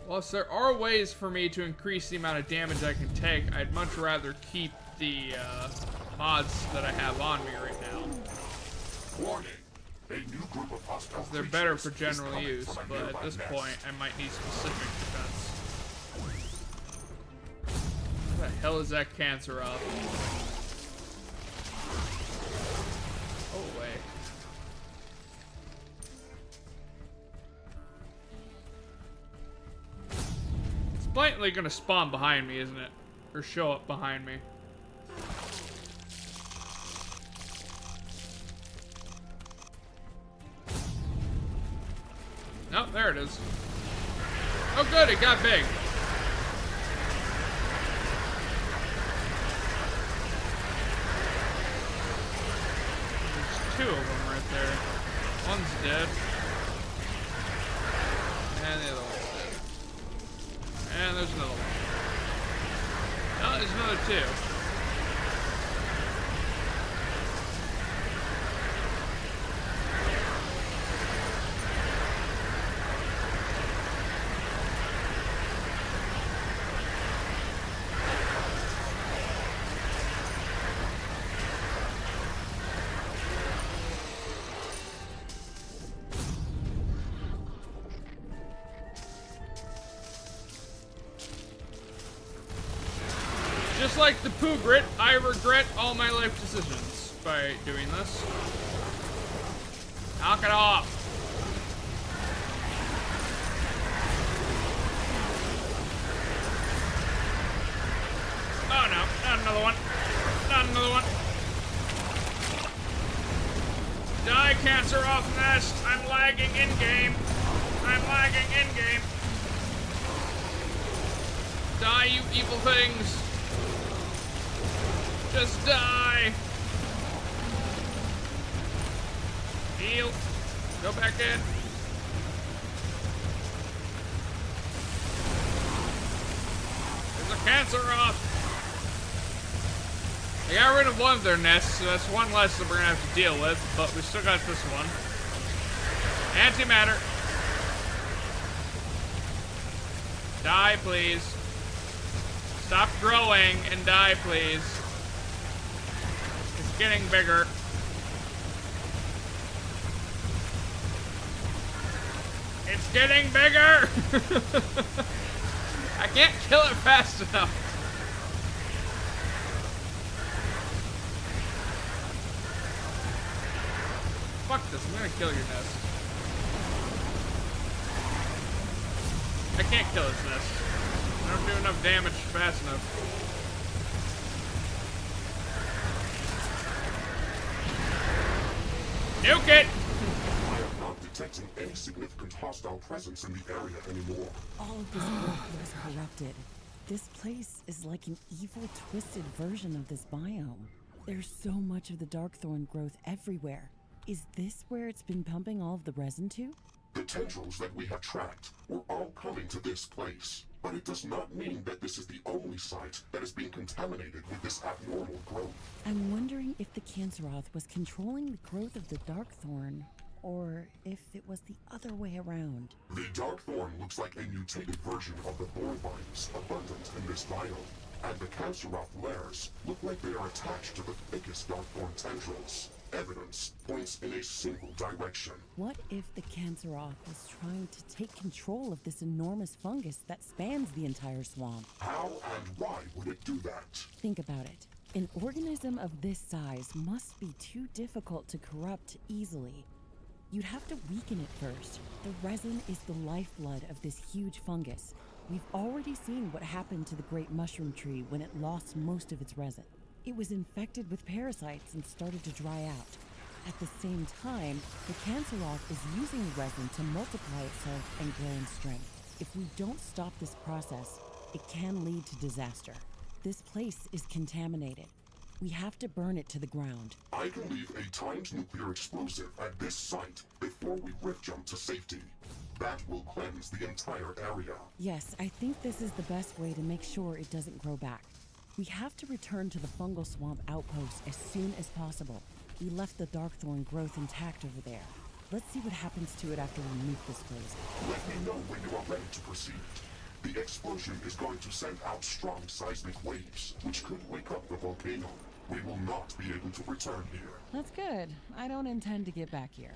Whilst there are ways for me to increase the amount of damage I can take, I'd much rather keep the mods that I have on me right now. Warning. A new group of hostile They're better creatures for is general coming use, from a but at nearby this nest. point, I might need specific defense. What the hell is that cancer of? Oh, way. It's blatantly gonna spawn behind me, isn't it? Or show up behind me. Oh, there it is. Oh good, it got big. There's two of them right there. One's dead. And the other one's dead. And there's another one. Oh, there's another two. Just like the Poogrit, I regret all my life decisions by doing this. Knock it off. Oh no, not another one. Not another one. Die, cancer off nest. I'm lagging in-game. I'm lagging in-game. Die, you evil things. Just die! Heal! Go back in! There's a cancer off! I got rid of one of their nests, so that's one less that we're gonna have to deal with, but we still got this one. Antimatter! Die, please. Stop growing and die, please. Getting bigger. It's getting bigger! I can't kill it fast enough. Fuck this, I'm gonna kill your nest. I can't kill its nest. I don't do enough damage fast enough. Nuke it! I am not detecting any significant hostile presence in the area anymore. All of this growth was corrupted. This place is like an evil, twisted version of this biome. There's so much of the Darkthorn growth everywhere. Is this where it's been pumping all of the resin to? The tendrils that we have tracked were all coming to this place. But it does not mean that this is the only site that is being contaminated with this abnormal growth. I'm wondering if the Canceroth was controlling the growth of the Darkthorn, or if it was the other way around. The Darkthorn looks like a mutated version of the thorn vines abundant in this biome. And the Canceroth layers look like they are attached to the thickest Darkthorn tendrils. Evidence points in a single direction. What if the Canceroth is trying to take control of this enormous fungus that spans the entire swamp? How and why would it do that? Think about it. An organism of this size must be too difficult to corrupt easily. You'd have to weaken it first. The resin is the lifeblood of this huge fungus. We've already seen what happened to the great mushroom tree when it lost most of its resin. It was infected with parasites and started to dry out. At the same time, the canceroth is using the resin to multiply itself and grow in strength. If we don't stop this process, it can lead to disaster. This place is contaminated. We have to burn it to the ground. I can leave a timed nuclear explosive at this site before we rift jump to safety. That will cleanse the entire area. Yes, I think this is the best way to make sure it doesn't grow back. We have to return to the fungal swamp outpost as soon as possible. We left the Darkthorn growth intact over there. Let's see what happens to it after we nuke this place. Let me know when you are ready to proceed. The explosion is going to send out strong seismic waves, which could wake up the volcano. We will not be able to return here. That's good. I don't intend to get back here.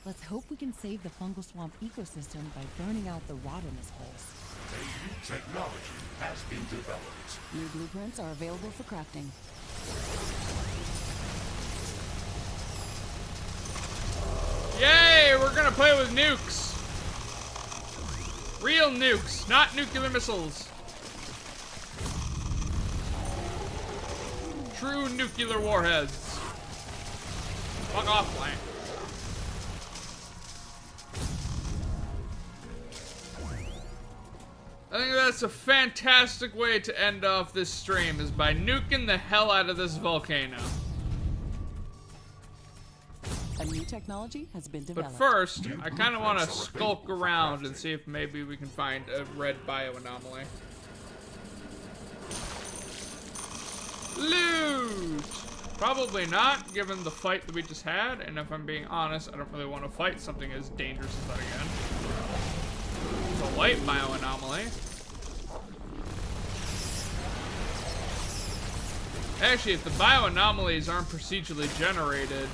Let's hope we can save the fungal swamp ecosystem by burning out the rot in this place. A new technology has been developed. New blueprints are available for crafting. Yay! We're gonna play with nukes. Real nukes, not nuclear missiles. True nuclear warheads. Fuck off, Blank. I think that's a fantastic way to end off this stream, is by nuking the hell out of this volcano. A new technology has been developed. But first, I kind of want to skulk around and see if maybe we can find a red bioanomaly. Loot! Probably not, given the fight that we just had, and if I'm being honest, I don't really want to fight something as dangerous as that again. It's a white bioanomaly. Actually, if the bioanomalies aren't procedurally generated,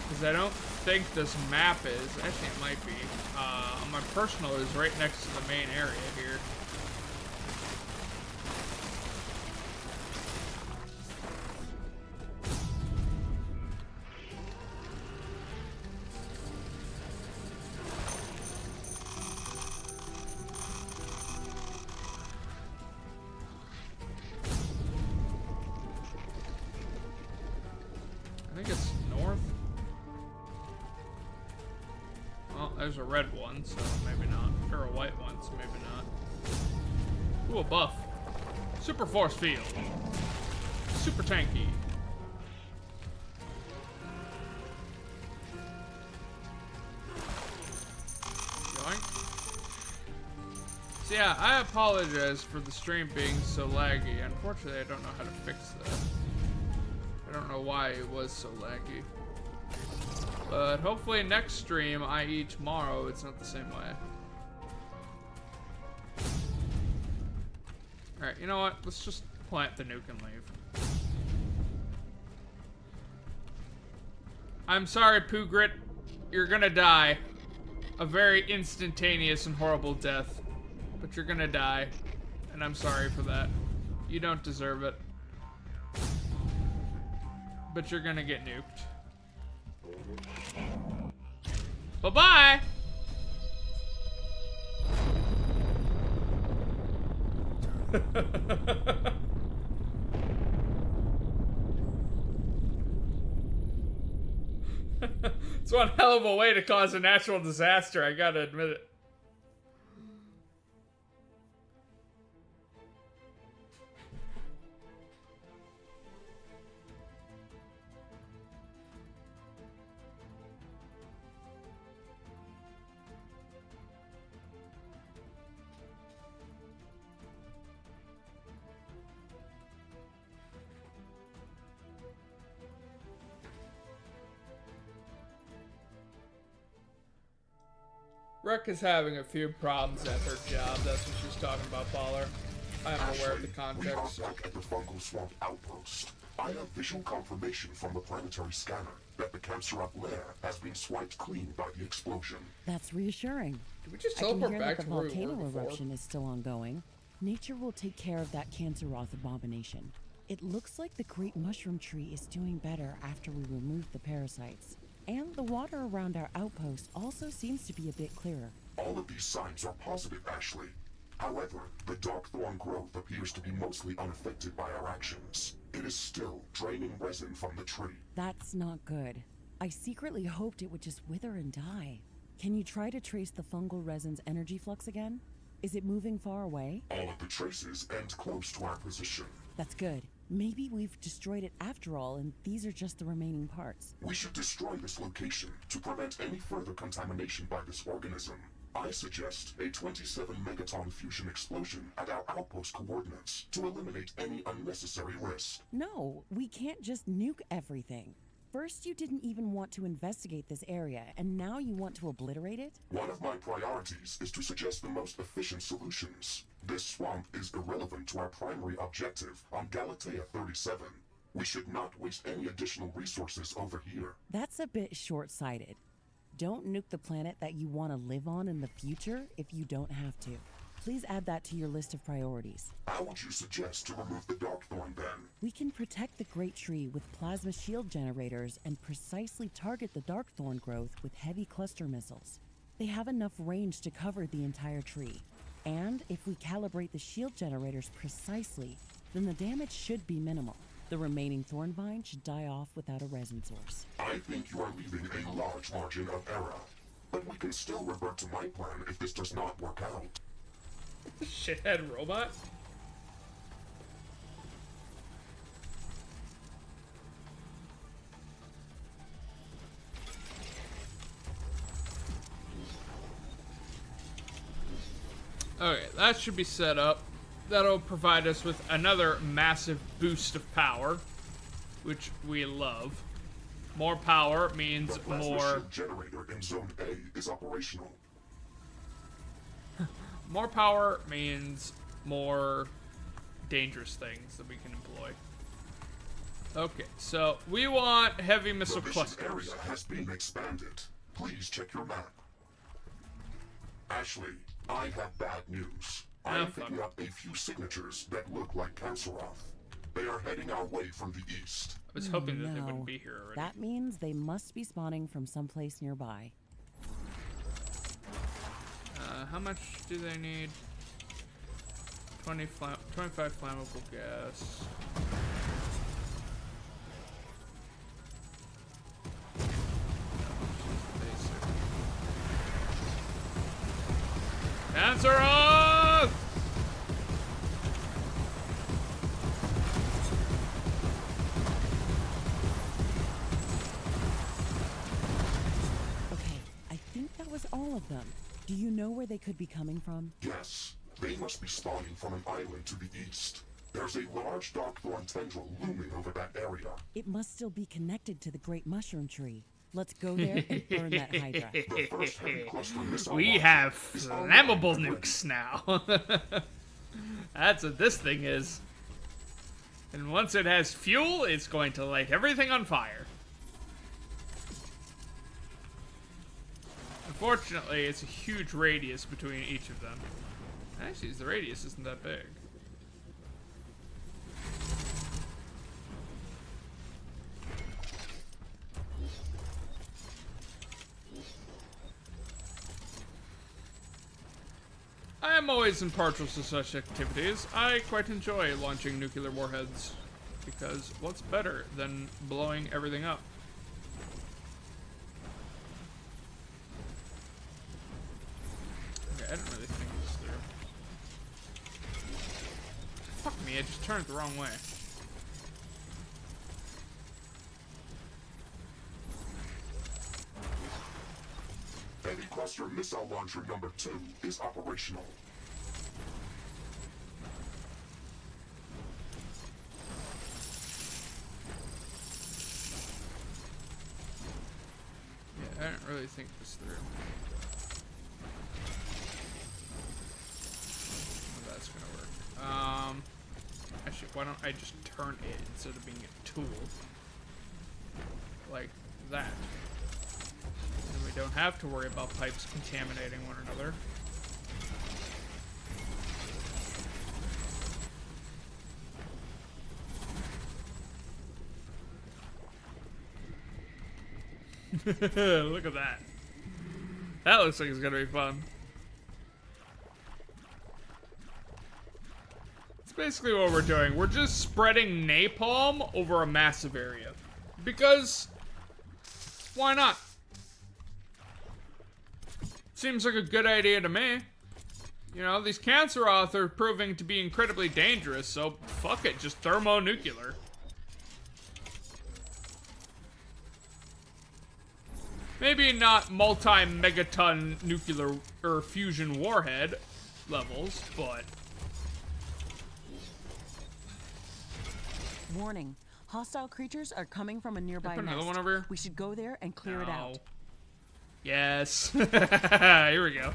because I don't think this map is. Actually, it might be. My personal is right next to the main area here. I think it's north. Well, there's a red one, so maybe not. Or a white one, so maybe not. Ooh, a buff. Super force field. Super tanky. Yoink. So yeah, I apologize for the stream being so laggy. Unfortunately, I don't know how to fix that. I don't know why it was so laggy. But hopefully next stream, i.e. tomorrow, it's not the same way. Alright, you know what? Let's just plant the nuke and leave. I'm sorry, Poogrit. You're gonna die. A very instantaneous and horrible death. But you're gonna die. And I'm sorry for that. You don't deserve it. But you're gonna get nuked. Bye-bye! It's one hell of a way to cause a natural disaster, I gotta admit it. Rek is having a few problems at her job. That's what she's talking about, Baller. I am aware of the context. We are back at the fungal swamp outpost. I have visual confirmation from the planetary scanner that the Canceroth lair has been swiped clean by the explosion. That's reassuring. Did we just I can teleport hear back that to the where we volcano were before? eruption is still ongoing. Nature will take care of that Canceroth abomination. It looks like the Great Mushroom Tree is doing better after we removed the parasites. And the water around our outpost also seems to be a bit clearer. All of these signs are positive, Ashley. However, the dark thorn growth appears to be mostly unaffected by our actions. It is still draining resin from the tree. That's not good. I secretly hoped it would just wither and die. Can you try to trace the fungal resin's energy flux again? Is it moving far away? All of the traces end close to our position. That's good. Maybe we've destroyed it after all, and these are just the remaining parts. We should destroy this location to prevent any further contamination by this organism. I suggest a 27 megaton fusion explosion at our outpost coordinates to eliminate any unnecessary risk. No, we can't just nuke everything. First, you didn't even want to investigate this area, and now you want to obliterate it? One of my priorities is to suggest the most efficient solutions. This swamp is irrelevant to our primary objective on Galatea 37. We should not waste any additional resources over here. That's a bit short-sighted. Don't nuke the planet that you want to live on in the future if you don't have to. Please add that to your list of priorities. How would you suggest to remove the Darkthorn then? We can protect the Great Tree with plasma shield generators and precisely target the Darkthorn growth with heavy cluster missiles. They have enough range to cover the entire tree. And if we calibrate the shield generators precisely, then the damage should be minimal. The remaining thorn vine should die off without a resin source. I think you are leaving a large margin of error. But we can still revert to my plan if this does not work out. Shithead robot? Okay, that should be set up. That'll provide us with another massive boost of power, which we love. More power means The plasma more... shield generator in Zone A is operational. More power means more dangerous things that we can employ. Okay, so we want heavy missile The mission clusters. area has been expanded. Please check your map. Ashley, I have bad news. I am picking up a few signatures that look like Canceroth. They are heading our way from the east. I was hoping that they No. wouldn't be here already. That means they must be spawning from someplace nearby. How much do they need? 25 flammable gas. Answer off! Okay, I think that was all of them. Do you know where they could be coming from? Yes, they must be spawning from an island to the east. There's a large darkthorn tendril looming over that area. It must still be connected to the Great Mushroom Tree. Let's go there and burn that Hydra. The first heavy cluster missile We launcher have is already flammable ready. nukes now. That's what this thing is. And once it has fuel, it's going to light everything on fire. Unfortunately, it's a huge radius between each of them. Actually, the radius isn't that big. I am always impartial to such activities. I quite enjoy launching nuclear warheads, because what's better than blowing everything up? Okay, I didn't really think this through. Fuck me, I just turned it the wrong way. Heavy cluster missile launcher number 2 is operational. Yeah, I didn't really think this through. Well, that's gonna work. Actually, why don't I just turn it instead of being a tool? Like that. And we don't have to worry about pipes contaminating one another. Look at that. That looks like it's gonna be fun. It's basically what we're doing. We're just spreading napalm over a massive area. Because, why not? Seems like a good idea to me. You know, these Canceroth are proving to be incredibly dangerous, so fuck it, just thermonuclear. Maybe not multi-megaton nuclear or fusion warhead levels, but... Warning. Hostile creatures are coming from a nearby put another nest. one over here? We should go there and clear it out. Yes. Here we go.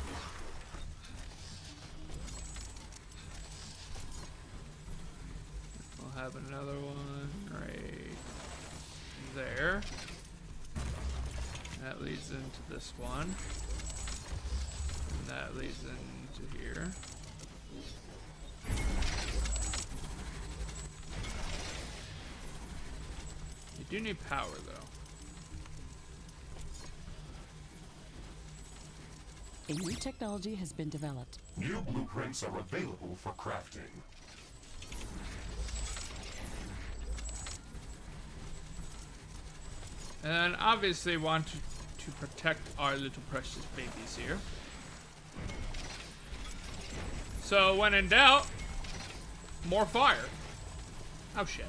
We'll have another one right there. That leads into this one. And that leads into here. You do need power, though. A new technology has been developed. New blueprints are available for crafting. And obviously want to protect our little precious babies here. So when in doubt, more fire. Oh shit.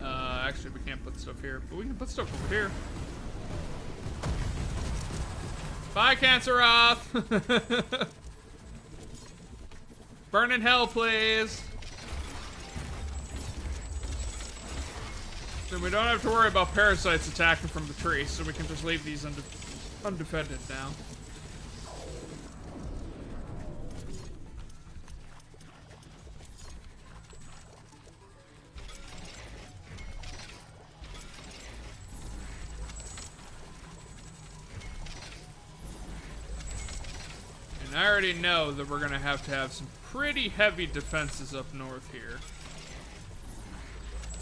Actually we can't put stuff here, but we can put stuff over here. Bye, Canceroth! Burn in hell, please. Then we don't have to worry about parasites attacking from the tree, so we can just leave these undefended now. And I already know that we're gonna have to have some pretty heavy defenses up north here.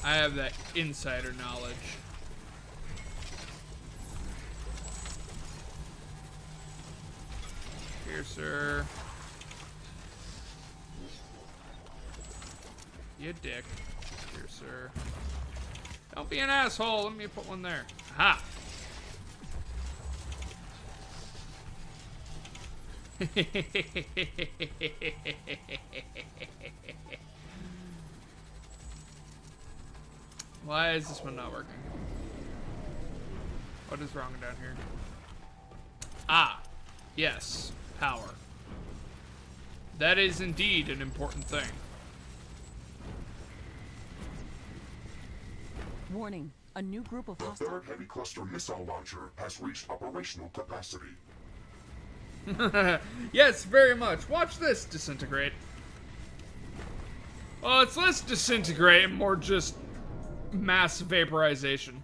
I have that insider knowledge. Here, sir. You dick. Here, sir. Don't be an asshole. Let me put one there. Aha! Why is this one not working? What is wrong down here? Ah, yes, power. That is indeed an important thing. Warning. A new group of The hostile... third heavy cluster missile launcher has reached operational capacity. Yes, very much. Watch this disintegrate. Well, it's less disintegrate and more just mass vaporization.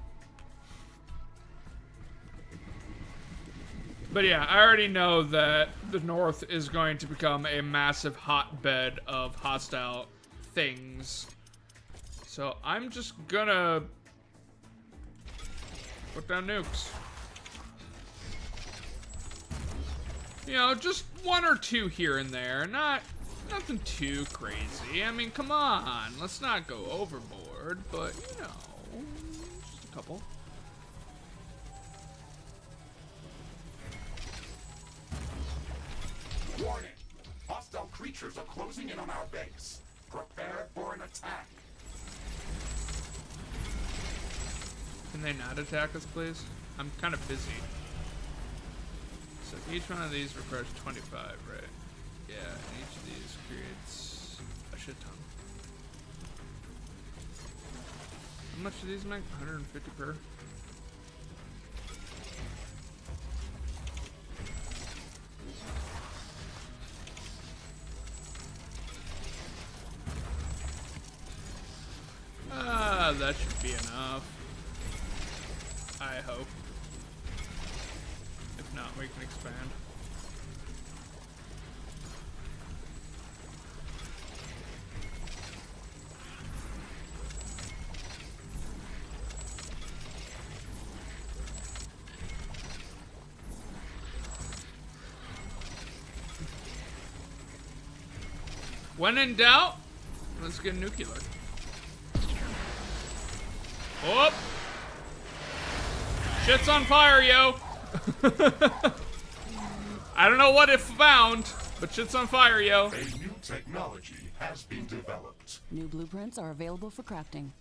But yeah, I already know that the North is going to become a massive hotbed of hostile things. So I'm just gonna put down nukes. You know, just one or two here and there. Nothing too crazy. I mean, come on. Let's not go overboard, but, you know, just a couple. Warning! Hostile creatures are closing in on our base. Prepare for an attack. Can they not attack us, please? I'm kind of busy. So each one of these requires 25, right? Yeah, and each of these creates a shit ton. How much do these make? 150 per? Ah, that should be enough. I hope. If not, we can expand. When in doubt, let's get nuclear. Oh! Shit's on fire, yo! I don't know what it found, but shit's on fire, yo. A new technology has been developed. New blueprints are available for crafting.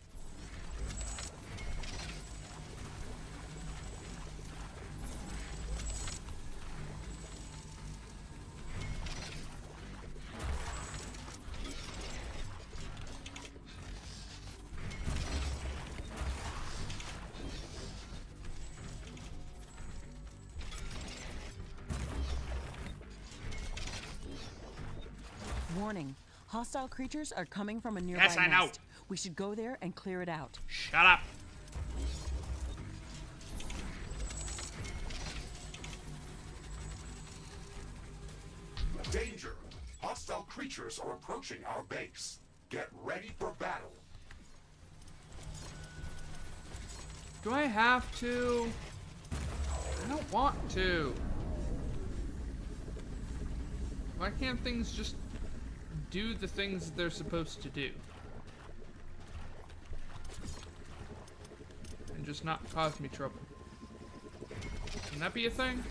Warning. Hostile creatures are coming from a nearby Yes, I know. nest. We should go there and clear it out. Shut up. Danger! Hostile creatures are approaching our base. Get ready for battle. Do I have to? I don't want to. Why can't things just do the things that they're supposed to do? And just not cause me trouble. Can that be a thing?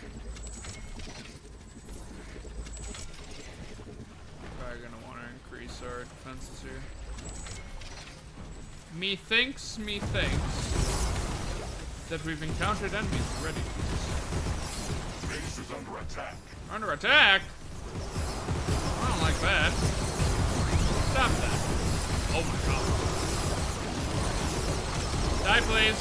Probably gonna want to increase our defenses here. Methinks that we've encountered enemies already. Base is under attack. Under attack? I don't like that. Stop that. Oh my god. Die, please.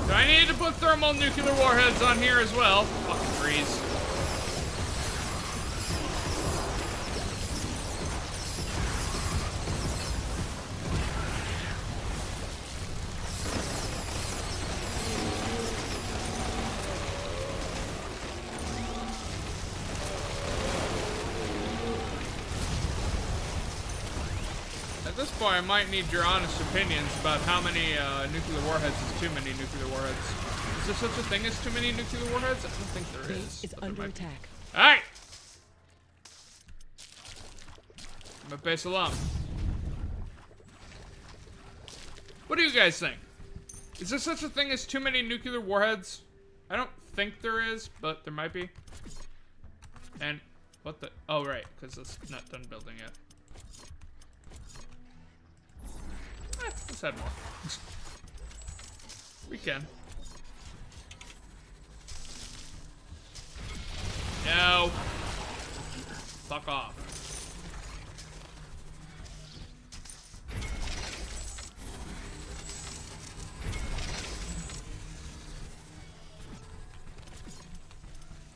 Do I need to put thermal nuclear warheads on here as well? Fucking trees. At this point, I might need your honest opinions about how many nuclear warheads is too many nuclear warheads. Is there such a thing as too many nuclear warheads? I don't think there is. Base is but there under might be. attack. Alright! My base alone. What do you guys think? Is there such a thing as too many nuclear warheads? I don't think there is, but there might be. And what the? Oh, right, because it's not done building yet. Let's add more. We can. No. Fuck off.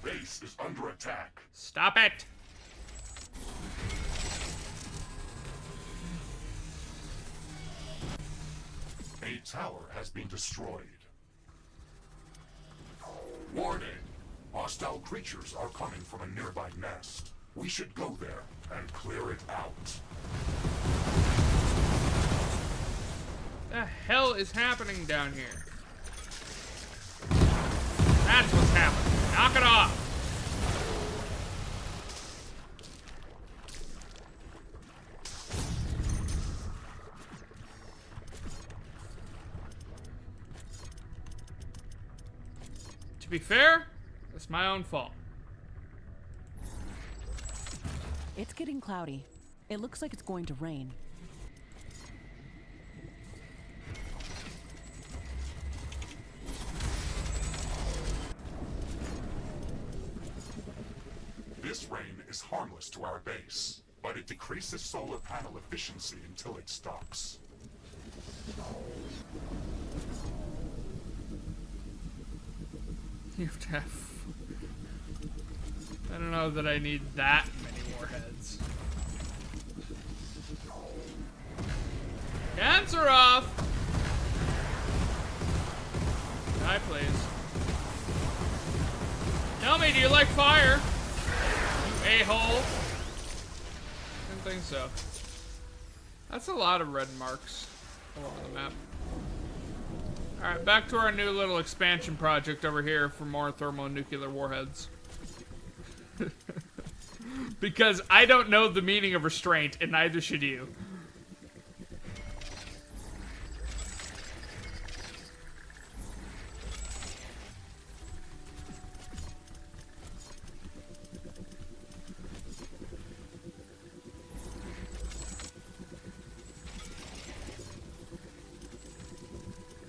Base is under attack. Stop it. A tower has been destroyed. Warning! Hostile creatures are coming from a nearby nest. We should go there and clear it out. The hell is happening down here? That's what's happening. Knock it off. To be fair, it's my own fault. It's getting cloudy. It looks like it's going to rain. This rain is harmless to our base, but it decreases solar panel efficiency until it stops. You have to have... I don't know that I need that many warheads. Cancer off! Die, please. Tell me, do you like fire? You a-hole. Didn't think so. That's a lot of red marks all over the map. Alright, back to our new little expansion project over here for more thermonuclear warheads. Because I don't know the meaning of restraint, and neither should you.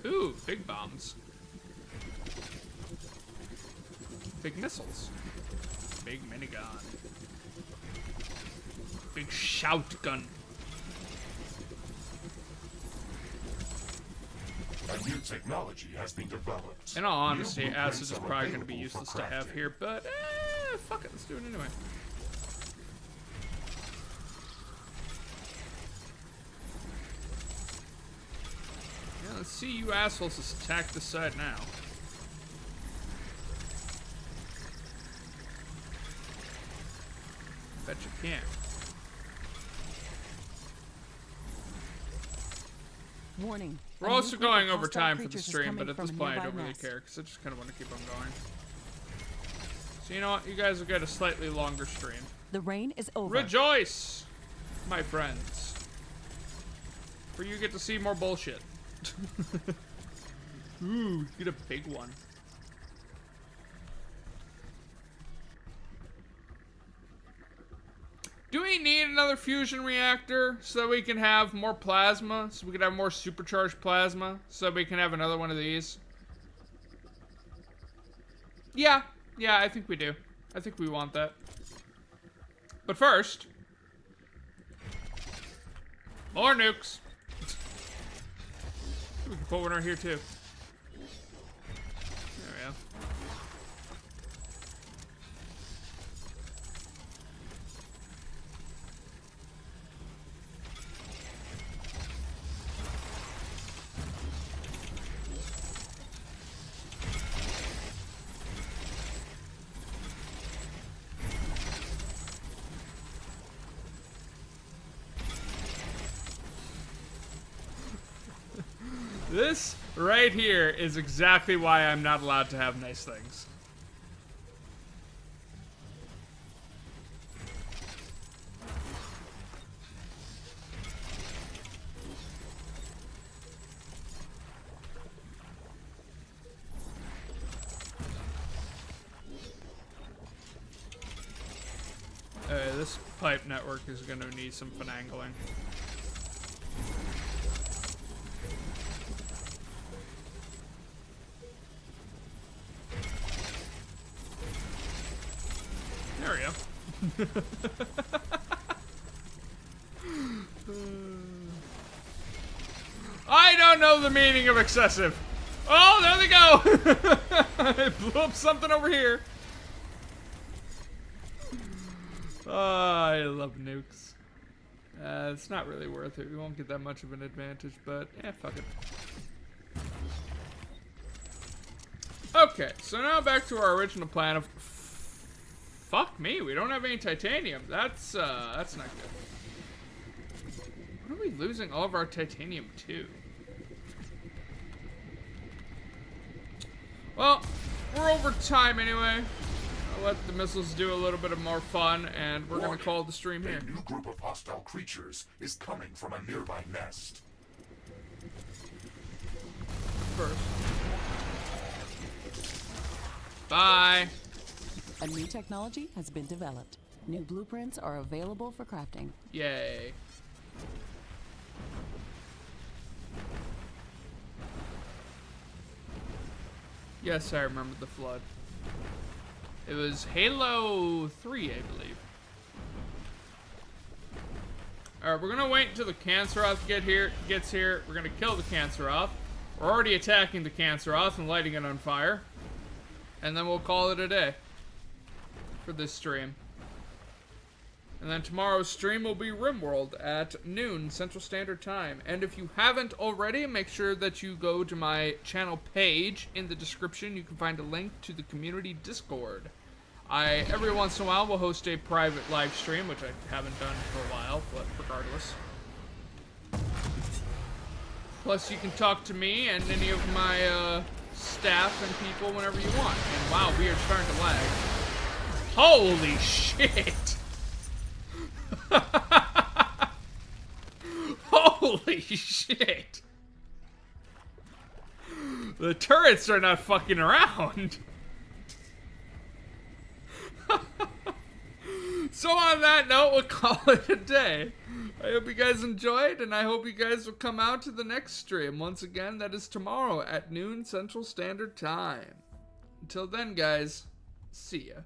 Ooh, big bombs. Big missiles. Big minigun. Big shout gun. A new technology has been developed. In all honesty, acid is probably going to be useless to have here, but fuck it, let's do it anyway. Yeah, let's see you assholes just attack this side now. Bet you can't. Warning. We're A also new group going of over hostile time for the creatures is stream, coming but at from this a point I nearby don't really nest. care, because I just kind of want to keep on going. So you know what? You guys will get a slightly longer stream. The rain is over. Rejoice, my friends. For you get to see more bullshit. Ooh, get a big one. Do we need another fusion reactor so that we can have more plasma? So we can have more supercharged plasma? So that we can have another one of these? Yeah, I think we do. I think we want that. But first... more nukes. We can put one right here too. There we go. This right here is exactly why I'm not allowed to have nice things. This pipe network is going to need some finagling. There we go. I don't know the meaning of excessive. Oh, there they go. I blew up something over here. Oh, I love nukes. It's not really worth it. We won't get that much of an advantage, but yeah, fuck it. Okay, so now back to our original plan of... Fuck me, we don't have any titanium. That's not good. What are we losing all of our titanium to? Well, we're over time anyway. I'll let the missiles do a little bit of more fun, and we're gonna call the stream here. A new group of hostile creatures is coming from a nearby nest. First. Bye. A new technology has been developed. New blueprints are available for crafting. Yay. Yes, I remember the flood. It was Halo 3, I believe. Alright, we're gonna wait until the Canceroth gets here. We're gonna kill the Canceroth. We're already attacking the Canceroth and lighting it on fire. And then we'll call it a day for this stream. And then tomorrow's stream will be RimWorld at noon Central Standard Time. And if you haven't already, make sure that you go to my channel page. In the description, you can find a link to the community Discord. I, every once in a while, will host a private live stream, which I haven't done for a while, but regardless. Plus, you can talk to me and any of my staff and people whenever you want. And wow, we are starting to lag. Holy shit! Holy shit. The turrets are not fucking around. So on that note, we'll call it a day. I hope you guys enjoyed, and I hope you guys will come out to the next stream. Once again, that is tomorrow at noon Central Standard Time. Until then, guys, see ya.